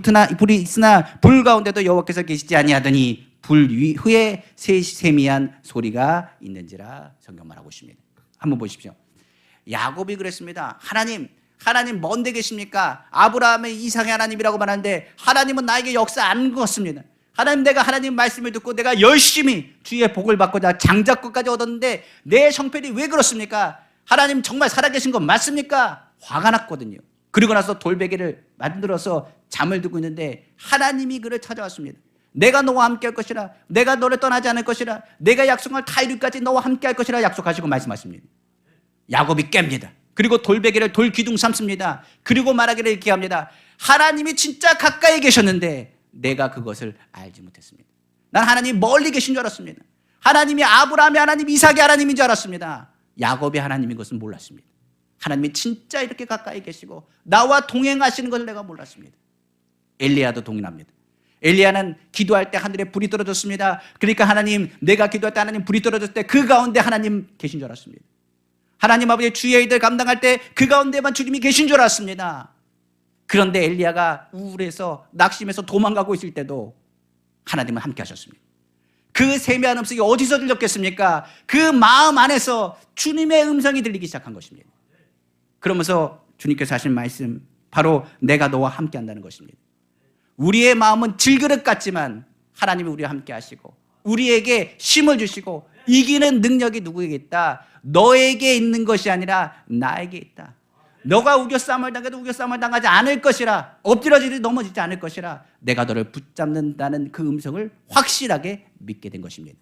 있으나 불 가운데도 여호와께서 계시지 아니하더니 불 위에 세미한 소리가 있는지라 성경 말하고 있습니다. 한번 보십시오. 야곱이 그랬습니다. 하나님 먼데 계십니까? 아브라함의 이상의 하나님이라고 말하는데 하나님은 나에게 역사 안 그었습니다. 하나님, 내가 하나님 말씀을 듣고 내가 열심히 주의 복을 받고자 장자권까지 얻었는데 내 형편이 왜 그렇습니까? 하나님 정말 살아계신 건 맞습니까? 화가 났거든요. 그리고 나서 돌베개를 만들어서 잠을 들고 있는데 하나님이 그를 찾아왔습니다. 내가 너와 함께 할 것이라, 내가 너를 떠나지 않을 것이라, 내가 약속할 다 이룰까지 너와 함께 할 것이라 약속하시고 말씀하십니다. 야곱이 깹니다. 그리고 돌베개를 돌기둥 삼습니다. 그리고 말하기를 이렇게 합니다. 하나님이 진짜 가까이 계셨는데 내가 그것을 알지 못했습니다. 난 하나님 멀리 계신 줄 알았습니다. 하나님이 아브라함의 하나님, 이삭의 하나님인 줄 알았습니다. 야곱의 하나님인 것은 몰랐습니다. 하나님이 진짜 이렇게 가까이 계시고 나와 동행하시는 것을 내가 몰랐습니다. 엘리야도 동일합니다. 엘리야는 기도할 때 하늘에 불이 떨어졌습니다. 그러니까 하나님, 내가 기도할 때 하나님 불이 떨어졌을 때 그 가운데 하나님 계신 줄 알았습니다. 하나님 아버지 주의 일들 감당할 때 그 가운데만 주님이 계신 줄 알았습니다. 그런데 엘리야가 우울해서 낙심해서 도망가고 있을 때도 하나님은 함께 하셨습니다. 그 세미한 음성이 어디서 들렸겠습니까? 그 마음 안에서 주님의 음성이 들리기 시작한 것입니다. 그러면서 주님께서 하신 말씀, 바로 내가 너와 함께 한다는 것입니다. 우리의 마음은 질그릇 같지만 하나님이 우리와 함께 하시고 우리에게 힘을 주시고 이기는 능력이 누구에게 있다? 너에게 있는 것이 아니라 나에게 있다. 너가 우겨싸움을 당해도 우겨싸움을 당하지 않을 것이라, 엎드려지듯 넘어지지 않을 것이라, 내가 너를 붙잡는다는 그 음성을 확실하게 믿게 된 것입니다.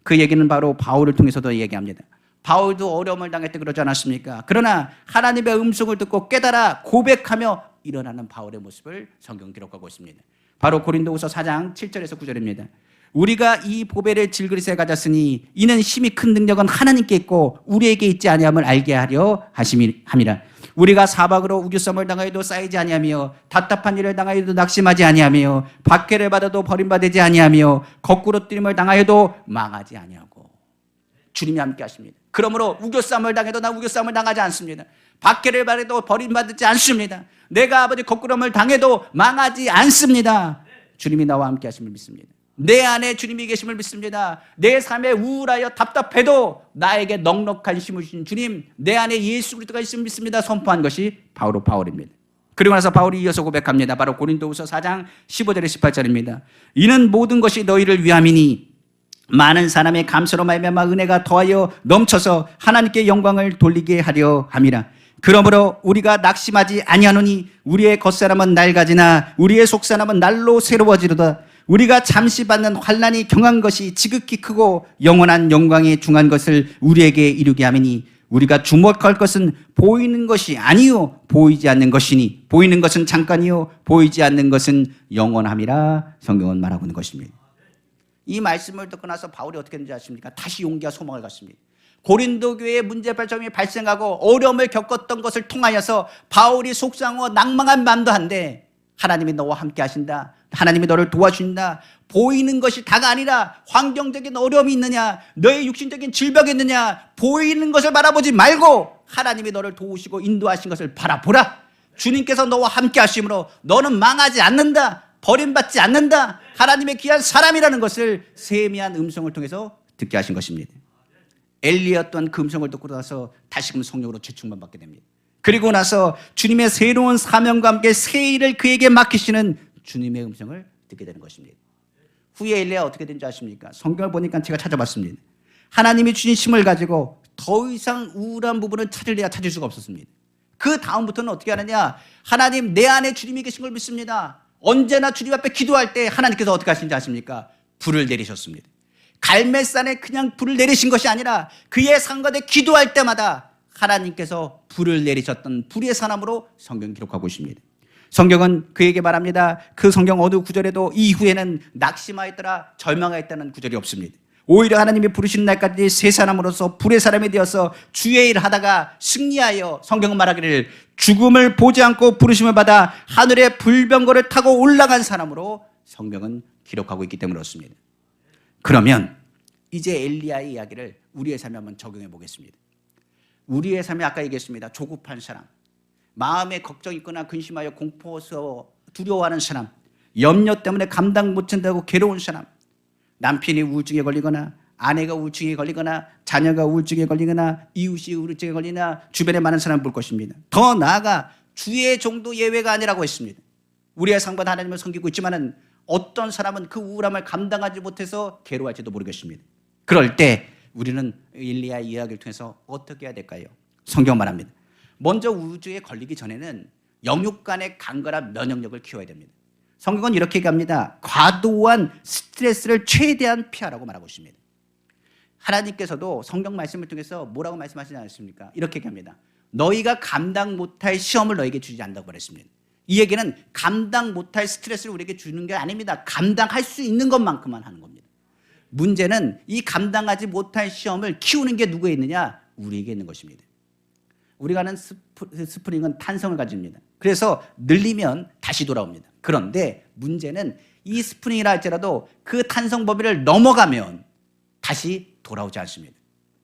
그 얘기는 바로 바울을 통해서도 얘기합니다. 바울도 어려움을 당할 때 그러지 않았습니까? 그러나 하나님의 음성을 듣고 깨달아 고백하며 일어나는 바울의 모습을 성경 기록하고 있습니다. 바로 고린도후서 4장 7절에서 9절입니다. 우리가 이 보배를 질그릇에 가졌으니 이는 힘이 큰 능력은 하나님께 있고 우리에게 있지 아니함을 알게 하려 하심이라. 우리가 사박으로 우겨싸움을 당하여도 쌓이지 아니하며 답답한 일을 당하여도 낙심하지 아니하며 박해를 받아도 버림받지 아니하며 거꾸로 뛰림을 당하여도 망하지 아니하고. 주님이 함께 하십니다. 그러므로 우겨싸움을 당해도 나 우겨싸움을 당하지 않습니다. 박해를 받아도 버림받지 않습니다. 내가 아버지 거꾸럼을 당해도 망하지 않습니다. 주님이 나와 함께 하심을 믿습니다. 내 안에 주님이 계심을 믿습니다. 내 삶에 우울하여 답답해도 나에게 넉넉한 힘을 주신 주님, 내 안에 예수 그리스도가 있음을 믿습니다. 선포한 것이 바울입니다. 그리고 나서 바울이 이어서 고백합니다. 바로 고린도후서 4장 15절에 18절입니다. 이는 모든 것이 너희를 위함이니 많은 사람의 감사로 말미암아 은혜가 더하여 넘쳐서 하나님께 영광을 돌리게 하려 함이라. 그러므로 우리가 낙심하지 아니하노니 우리의 겉사람은 낡아지나 우리의 속사람은 날로 새로워지로다. 우리가 잠시 받는 환난이 경한 것이 지극히 크고 영원한 영광에 중한 것을 우리에게 이루게 하매니 우리가 주목할 것은 보이는 것이 아니요 보이지 않는 것이니 보이는 것은 잠깐이요 보이지 않는 것은 영원함이라 성경은 말하고 있는 것입니다. 이 말씀을 듣고 나서 바울이 어떻게 했는지 아십니까? 다시 용기와 소망을 갖습니다. 고린도 교회에 문제점이 발생하고 어려움을 겪었던 것을 통하여서 바울이 속상하고 낭망한 마음도 한데 하나님이 너와 함께 하신다. 하나님이 너를 도와준다. 보이는 것이 다가 아니라 환경적인 어려움이 있느냐, 너의 육신적인 질병이 있느냐, 보이는 것을 바라보지 말고 하나님이 너를 도우시고 인도하신 것을 바라보라. 주님께서 너와 함께 하심으로 너는 망하지 않는다. 버림받지 않는다. 하나님의 귀한 사람이라는 것을 세미한 음성을 통해서 듣게 하신 것입니다. 엘리야 또한 그 음성을 듣고 나서 다시금 성령으로 재충만 받게 됩니다. 그리고 나서 주님의 새로운 사명과 함께 새 일을 그에게 맡기시는 주님의 음성을 듣게 되는 것입니다. 후에 엘리야 어떻게 된지 아십니까? 성경을 보니까 제가 찾아봤습니다. 하나님이 주신 힘을 가지고 더 이상 우울한 부분을 찾을 수가 없었습니다. 그 다음부터는 어떻게 하느냐? 하나님, 내 안에 주님이 계신 걸 믿습니다. 언제나 주님 앞에 기도할 때 하나님께서 어떻게 하시는지 아십니까? 불을 내리셨습니다. 갈멜산에 그냥 불을 내리신 것이 아니라 그의 상가에 기도할 때마다 하나님께서 불을 내리셨던 불의 사람으로 성경 기록하고 있습니다. 성경은 그에게 말합니다. 그 성경 어느 구절에도 이후에는 낙심하였더라 절망하였다는 구절이 없습니다. 오히려 하나님이 부르신 날까지 새 사람으로서 불의 사람이 되어서 주의 일을 하다가 승리하여 성경은 말하기를 죽음을 보지 않고 부르심을 받아 하늘의 불병거를 타고 올라간 사람으로 성경은 기록하고 있기 때문에 그렇습니다. 그러면 이제 엘리야의 이야기를 우리의 삶에 한번 적용해 보겠습니다. 우리의 삶에 아까 얘기했습니다. 조급한 사람, 마음에 걱정 있거나 근심하여 공포서 두려워하는 사람, 염려 때문에 감당 못한다고 괴로운 사람, 남편이 우울증에 걸리거나 아내가 우울증에 걸리거나 자녀가 우울증에 걸리거나 이웃이 우울증에 걸리나 주변에 많은 사람을 볼 것입니다. 더 나아가 주의 종도 예외가 아니라고 했습니다. 우리의 상관 하나님을 섬기고 있지만은 어떤 사람은 그 우울함을 감당하지 못해서 괴로워할지도 모르겠습니다. 그럴 때 우리는 엘리야 이야기를 통해서 어떻게 해야 될까요? 성경 말합니다. 먼저 우울증에 걸리기 전에는 영육 간의 강건한 면역력을 키워야 됩니다. 성경은 이렇게 얘기합니다. 과도한 스트레스를 최대한 피하라고 말하고 있습니다. 하나님께서도 성경 말씀을 통해서 뭐라고 말씀하시지 않습니까? 이렇게 얘기합니다. 너희가 감당 못할 시험을 너에게 주지 않는다고 말했습니다. 이 얘기는 감당 못할 스트레스를 우리에게 주는 게 아닙니다. 감당할 수 있는 것만큼만 하는 겁니다. 문제는 이 감당하지 못할 시험을 키우는 게 누구에 있느냐? 우리에게 있는 것입니다. 우리가 하는 스프링은 탄성을 가집니다. 그래서 늘리면 다시 돌아옵니다. 그런데 문제는 이 스프링이라 할지라도 그 탄성 범위를 넘어가면 다시 돌아오지 않습니다.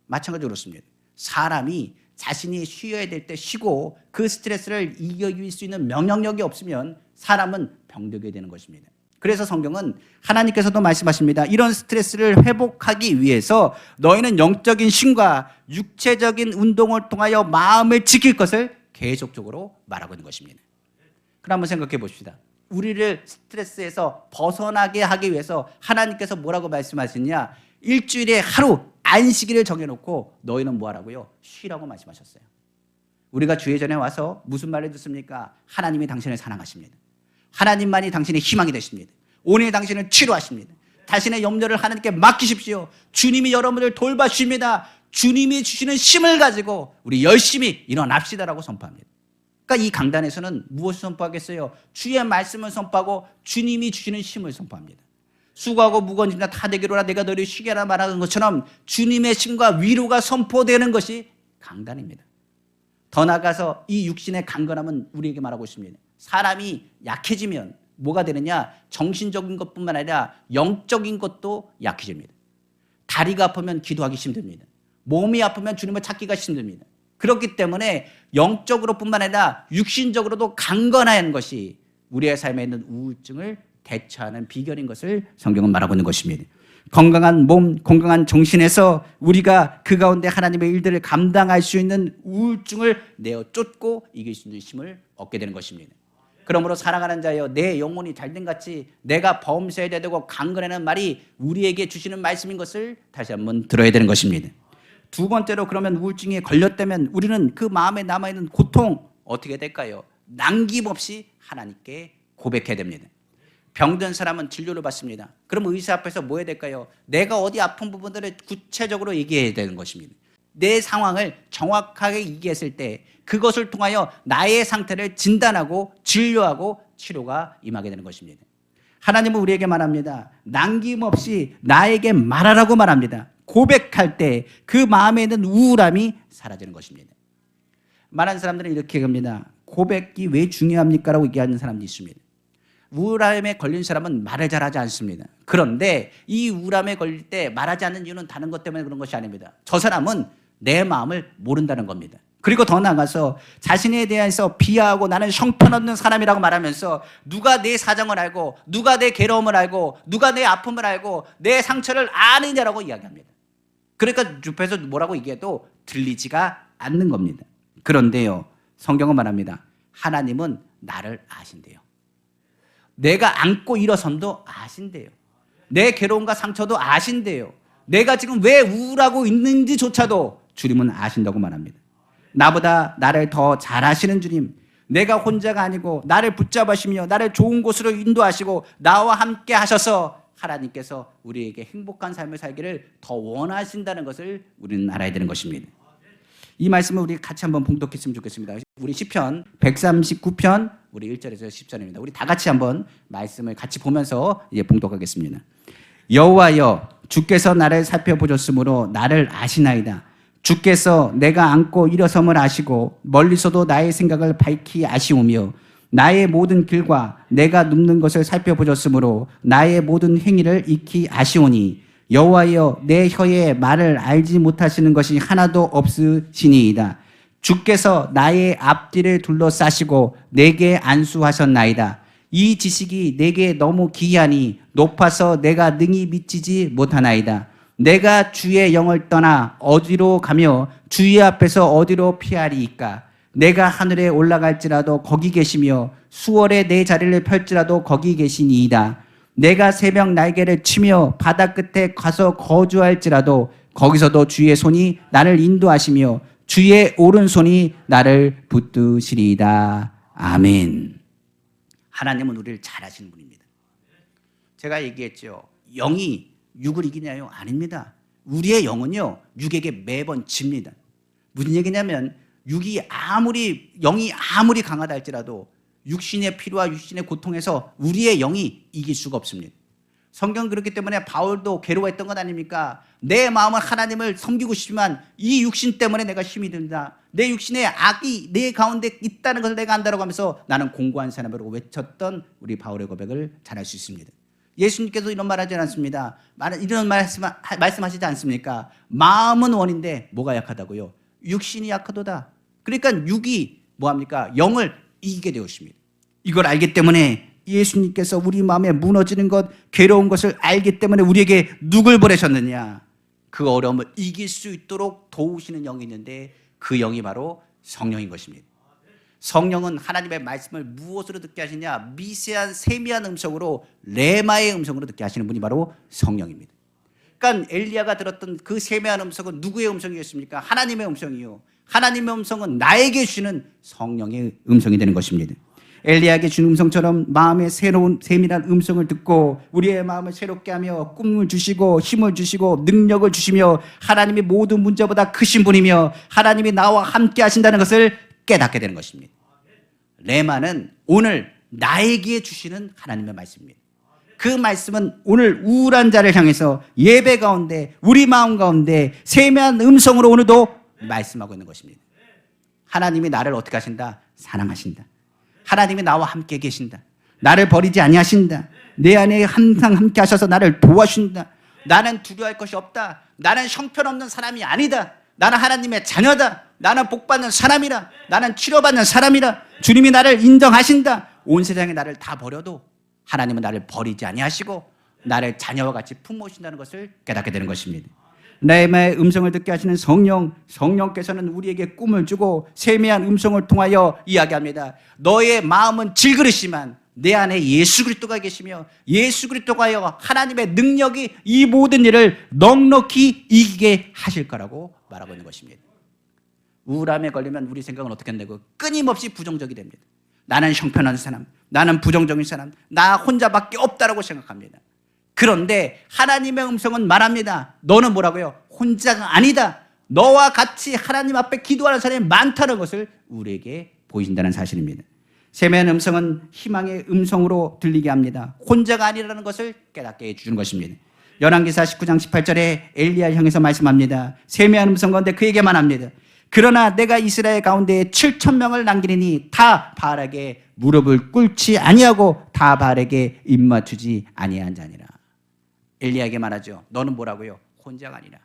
마찬가지로 그렇습니다. 사람이 자신이 쉬어야 될 때 쉬고 그 스트레스를 이겨낼 수 있는 면역력이 없으면 사람은 병들게 되는 것입니다. 그래서 성경은 하나님께서도 말씀하십니다. 이런 스트레스를 회복하기 위해서 너희는 영적인 쉼과 육체적인 운동을 통하여 마음을 지킬 것을 계속적으로 말하고 있는 것입니다. 그럼 한번 생각해 봅시다. 우리를 스트레스에서 벗어나게 하기 위해서 하나님께서 뭐라고 말씀하시냐? 일주일에 하루 안식일을 정해놓고 너희는 뭐 하라고요? 쉬라고 말씀하셨어요. 우리가 주의 전에 와서 무슨 말을 듣습니까? 하나님이 당신을 사랑하십니다. 하나님만이 당신의 희망이 되십니다. 오늘 당신을 치료하십니다. 자신의 염려를 하나님께 맡기십시오. 주님이 여러분을 돌봐주십니다. 주님이 주시는 힘을 가지고 우리 열심히 일어납시다라고 선포합니다. 그러니까 이 강단에서는 무엇을 선포하겠어요? 주의 말씀을 선포하고 주님이 주시는 힘을 선포합니다. 수고하고 무거운 짐 다 내게로라 내가 너를 쉬게 하라 말하는 것처럼 주님의 힘과 위로가 선포되는 것이 강단입니다. 더 나아가서 이 육신의 강건함은 우리에게 말하고 있습니다. 사람이 약해지면 뭐가 되느냐? 정신적인 것뿐만 아니라 영적인 것도 약해집니다. 다리가 아프면 기도하기 힘듭니다. 몸이 아프면 주님을 찾기가 힘듭니다. 그렇기 때문에 영적으로 뿐만 아니라 육신적으로도 강건한 것이 우리의 삶에 있는 우울증을 대처하는 비결인 것을 성경은 말하고 있는 것입니다. 건강한 몸, 건강한 정신에서 우리가 그 가운데 하나님의 일들을 감당할 수 있는 우울증을 내어 쫓고 이길 수 있는 힘을 얻게 되는 것입니다. 그러므로 사랑하는 자여 내 영혼이 잘된 같이 내가 범죄해야 되고 강건하는 말이 우리에게 주시는 말씀인 것을 다시 한번 들어야 되는 것입니다. 두 번째로 그러면 우울증에 걸렸다면 우리는 그 마음에 남아있는 고통 어떻게 될까요? 남김없이 하나님께 고백해야 됩니다. 병든 사람은 진료를 받습니다. 그럼 의사 앞에서 뭐 해야 될까요? 내가 어디 아픈 부분들을 구체적으로 얘기해야 되는 것입니다. 내 상황을 정확하게 얘기했을 때 그것을 통하여 나의 상태를 진단하고 진료하고 치료가 임하게 되는 것입니다. 하나님은 우리에게 말합니다. 남김없이 나에게 말하라고 말합니다. 고백할 때 그 마음에 있는 우울함이 사라지는 것입니다. 많은 사람들은 이렇게 합니다. 고백이 왜 중요합니까? 라고 얘기하는 사람도 있습니다. 우울함에 걸린 사람은 말을 잘하지 않습니다. 그런데 이 우울함에 걸릴 때 말하지 않는 이유는 다른 것 때문에 그런 것이 아닙니다. 저 사람은 내 마음을 모른다는 겁니다. 그리고 더 나아가서 자신에 대해서 비하하고 나는 형편없는 사람이라고 말하면서 누가 내 사정을 알고 누가 내 괴로움을 알고 누가 내 아픔을 알고 내 상처를 아느냐라고 이야기합니다. 그러니까 옆에서 뭐라고 얘기해도 들리지가 않는 겁니다. 그런데요, 성경은 말합니다. 하나님은 나를 아신대요. 내가 안고 일어선도 아신대요. 내 괴로움과 상처도 아신대요. 내가 지금 왜 우울하고 있는지조차도 주님은 아신다고 말합니다. 나보다 나를 더 잘 아시는 주님, 내가 혼자가 아니고 나를 붙잡으시며 나를 좋은 곳으로 인도하시고 나와 함께 하셔서 하나님께서 우리에게 행복한 삶을 살기를 더 원하신다는 것을 우리는 알아야 되는 것입니다. 이 말씀을 우리 같이 한번 봉독했으면 좋겠습니다. 우리 시편 139편 우리 1절에서 10절입니다. 우리 다 같이 한번 말씀을 같이 보면서 이제 봉독하겠습니다. 여호와여, 주께서 나를 살펴보셨으므로 나를 아시나이다. 주께서 내가 앉고 일어섬을 아시고 멀리서도 나의 생각을 밝히 아시오며 나의 모든 길과 내가 눕는 것을 살펴보셨으므로 나의 모든 행위를 익히 아시오니 여호와여, 내 혀에 말을 알지 못하시는 것이 하나도 없으시니이다. 주께서 나의 앞뒤를 둘러싸시고 내게 안수하셨나이다. 이 지식이 내게 너무 기이하니 높아서 내가 능히 미치지 못하나이다. 내가 주의 영을 떠나 어디로 가며 주의 앞에서 어디로 피하리이까? 내가 하늘에 올라갈지라도 거기 계시며 수월에 내 자리를 펼지라도 거기 계시니이다. 내가 새벽 날개를 치며 바다 끝에 가서 거주할지라도 거기서도 주의 손이 나를 인도하시며 주의 오른손이 나를 붙드시리이다. 아멘. 하나님은 우리를 잘 아시는 분입니다. 제가 얘기했죠. 영이 육을 이기냐요? 아닙니다. 우리의 영은요, 육에게 매번 집니다. 무슨 얘기냐면 영이 아무리 강하다 할지라도 육신의 피로와 육신의 고통에서 우리의 영이 이길 수가 없습니다. 성경 그렇기 때문에 바울도 괴로워했던 것 아닙니까? 내 마음은 하나님을 섬기고 싶지만 이 육신 때문에 내가 힘이 든다. 내 육신에 악이 내 가운데 있다는 것을 내가 안다라고 하면서 나는 공고한 사람이라고 외쳤던 우리 바울의 고백을 잘할 수 있습니다. 예수님께서 이런 말 하지 않습니다. 이런 말씀하시지 않습니까? 마음은 원인데 뭐가 약하다고요? 육신이 약하도다. 그러니까 육이 뭐합니까? 영을 이기게 되었습니다. 이걸 알기 때문에 예수님께서 우리 마음에 무너지는 것, 괴로운 것을 알기 때문에 우리에게 누굴 보내셨느냐? 그 어려움을 이길 수 있도록 도우시는 영이 있는데 그 영이 바로 성령인 것입니다. 성령은 하나님의 말씀을 무엇으로 듣게 하시냐? 미세한 세미한 음성으로, 레마의 음성으로 듣게 하시는 분이 바로 성령입니다. 그러니까 엘리야가 들었던 그 세미한 음성은 누구의 음성이었습니까? 하나님의 음성이요. 하나님의 음성은 나에게 주시는 성령의 음성이 되는 것입니다. 엘리야에게 준 음성처럼 마음의 새로운 세밀한 음성을 듣고 우리의 마음을 새롭게 하며 꿈을 주시고 힘을 주시고 능력을 주시며 하나님이 모든 문제보다 크신 분이며 하나님이 나와 함께 하신다는 것을 깨닫게 되는 것입니다. 레마는 오늘 나에게 주시는 하나님의 말씀입니다. 그 말씀은 오늘 우울한 자를 향해서 예배 가운데 우리 마음 가운데 세미한 음성으로 오늘도 말씀하고 있는 것입니다. 하나님이 나를 어떻게 하신다? 사랑하신다. 하나님이 나와 함께 계신다. 나를 버리지 아니하신다. 내 안에 항상 함께 하셔서 나를 도와준다. 나는 두려워할 것이 없다. 나는 형편없는 사람이 아니다. 나는 하나님의 자녀다. 나는 복받는 사람이라. 나는 치료받는 사람이라. 주님이 나를 인정하신다. 온 세상에 나를 다 버려도 하나님은 나를 버리지 아니하시고 나를 자녀와 같이 품으신다는 것을 깨닫게 되는 것입니다. 레마의 음성을 듣게 하시는 성령께서는 우리에게 꿈을 주고 세미한 음성을 통하여 이야기합니다. 너의 마음은 질그릇이지만 내 안에 예수 그리스도가 계시며 예수 그리스도가 하여 하나님의 능력이 이 모든 일을 넉넉히 이기게 하실 거라고 말하고 있는 것입니다. 우울함에 걸리면 우리 생각은 어떻게 된다고? 끊임없이 부정적이 됩니다. 나는 형편한 사람, 나는 부정적인 사람, 나 혼자밖에 없다라고 생각합니다. 그런데 하나님의 음성은 말합니다. 너는 뭐라고요? 혼자가 아니다. 너와 같이 하나님 앞에 기도하는 사람이 많다는 것을 우리에게 보이신다는 사실입니다. 세미한 음성은 희망의 음성으로 들리게 합니다. 혼자가 아니라는 것을 깨닫게 해주는 것입니다. 열왕기사 19장 18절에 엘리야를 향해서 말씀합니다. 세미한 음성 가운데 그에게 말합니다. 그러나 내가 이스라엘 가운데 7,000명을 남기리니 다 바알에게 무릎을 꿇지 아니하고 다 바알에게 입맞추지 아니한 자니라. 엘리야에게 말하죠. 너는 뭐라고요? 혼자가 아니라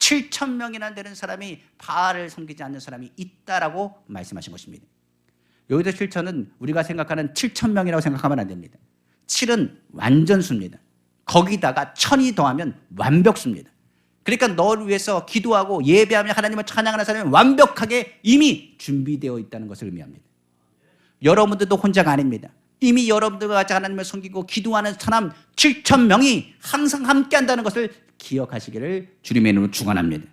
7,000명이나 되는 사람이 바알을 섬기지 않는 사람이 있다라고 말씀하신 것입니다. 여기서 7,000은 우리가 생각하는 7,000명이라고 생각하면 안 됩니다. 7은 완전수입니다. 거기다가 1,000이 더하면 완벽수입니다. 그러니까 너를 위해서 기도하고 예배하며 하나님을 찬양하는 사람이 완벽하게 이미 준비되어 있다는 것을 의미합니다. 여러분들도 혼자가 아닙니다. 이미 여러분들과 같이 하나님을 섬기고 기도하는 사람 7,000명이 항상 함께 한다는 것을 기억하시기를 주님의 이름으로 축원합니다.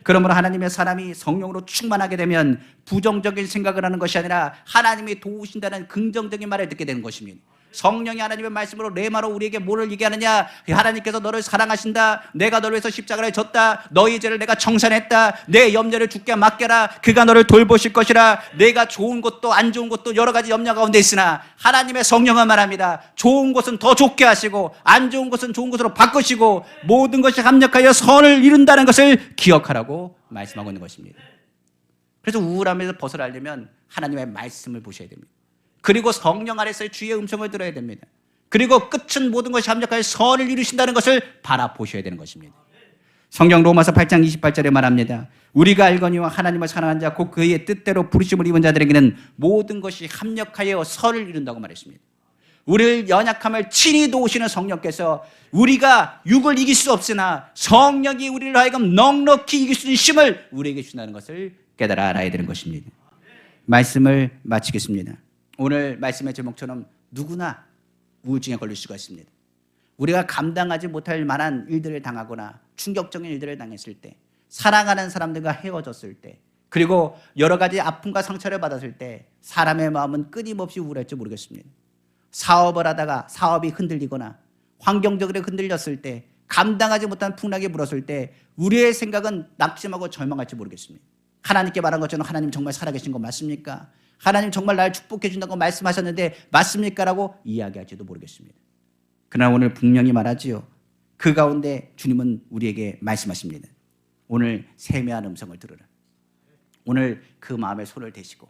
그러므로 하나님의 사람이 성령으로 충만하게 되면 부정적인 생각을 하는 것이 아니라 하나님이 도우신다는 긍정적인 말을 듣게 되는 것입니다. 성령이 하나님의 말씀으로 레마로 우리에게 뭐를 얘기하느냐? 하나님께서 너를 사랑하신다. 내가 너를 위해서 십자가를 졌다. 너희 죄를 내가 청산했다. 내 염려를 주께 맡겨라. 그가 너를 돌보실 것이라. 내가 좋은 것도 안 좋은 것도 여러 가지 염려 가운데 있으나 하나님의 성령은 말합니다. 좋은 것은 더 좋게 하시고 안 좋은 것은 좋은 것으로 바꾸시고 모든 것이 합력하여 선을 이룬다는 것을 기억하라고 말씀하고 있는 것입니다. 그래서 우울함에서 벗어나려면 하나님의 말씀을 보셔야 됩니다. 그리고 성령 아래서의 주의 음성을 들어야 됩니다. 그리고 끝은 모든 것이 합력하여 선을 이루신다는 것을 바라보셔야 되는 것입니다. 성경 로마서 8장 28절에 말합니다. 우리가 알거니와 하나님을 사랑한 자 곧 그의 뜻대로 부르심을 입은 자들에게는 모든 것이 합력하여 선을 이룬다고 말했습니다. 우리를 연약함을 친히 도우시는 성령께서 우리가 육을 이길 수 없으나 성령이 우리를 하여금 넉넉히 이길 수 있는 힘을 우리에게 주신다는 것을 깨달아 알아야 되는 것입니다. 말씀을 마치겠습니다. 오늘 말씀의 제목처럼 누구나 우울증에 걸릴 수가 있습니다. 우리가 감당하지 못할 만한 일들을 당하거나 충격적인 일들을 당했을 때, 사랑하는 사람들과 헤어졌을 때, 그리고 여러 가지 아픔과 상처를 받았을 때 사람의 마음은 끊임없이 우울할지 모르겠습니다. 사업을 하다가 사업이 흔들리거나 환경적으로 흔들렸을 때, 감당하지 못한 풍랑이 불었을 때 우리의 생각은 낙심하고 절망할지 모르겠습니다. 하나님께 말한 것처럼 하나님 정말 살아계신 거 맞습니까? 하나님 정말 날 축복해 준다고 말씀하셨는데 맞습니까? 라고 이야기할지도 모르겠습니다. 그러나 오늘 분명히 말하지요. 그 가운데 주님은 우리에게 말씀하십니다. 오늘 세미한 음성을 들으라. 오늘 그 마음에 손을 대시고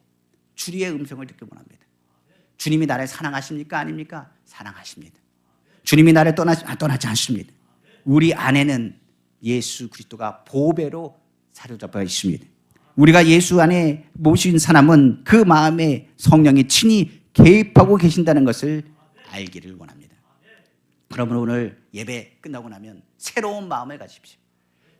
주의 음성을 듣기 원합니다. 주님이 나를 사랑하십니까? 아닙니까? 사랑하십니다. 주님이 나를 떠나지 않습니다. 우리 안에는 예수 그리스도가 보배로 사로잡혀 있습니다. 우리가 예수 안에 모신 사람은 그 마음에 성령이 친히 개입하고 계신다는 것을 알기를 원합니다. 그러면 오늘 예배 끝나고 나면 새로운 마음을 가지십시오.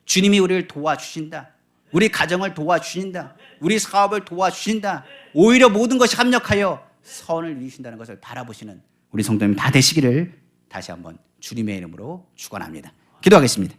주님이 우리를 도와주신다. 우리 가정을 도와주신다. 우리 사업을 도와주신다. 오히려 모든 것이 합력하여 선을 이루신다는 것을 바라보시는 우리 성도님 다 되시기를 다시 한번 주님의 이름으로 축원합니다. 기도하겠습니다.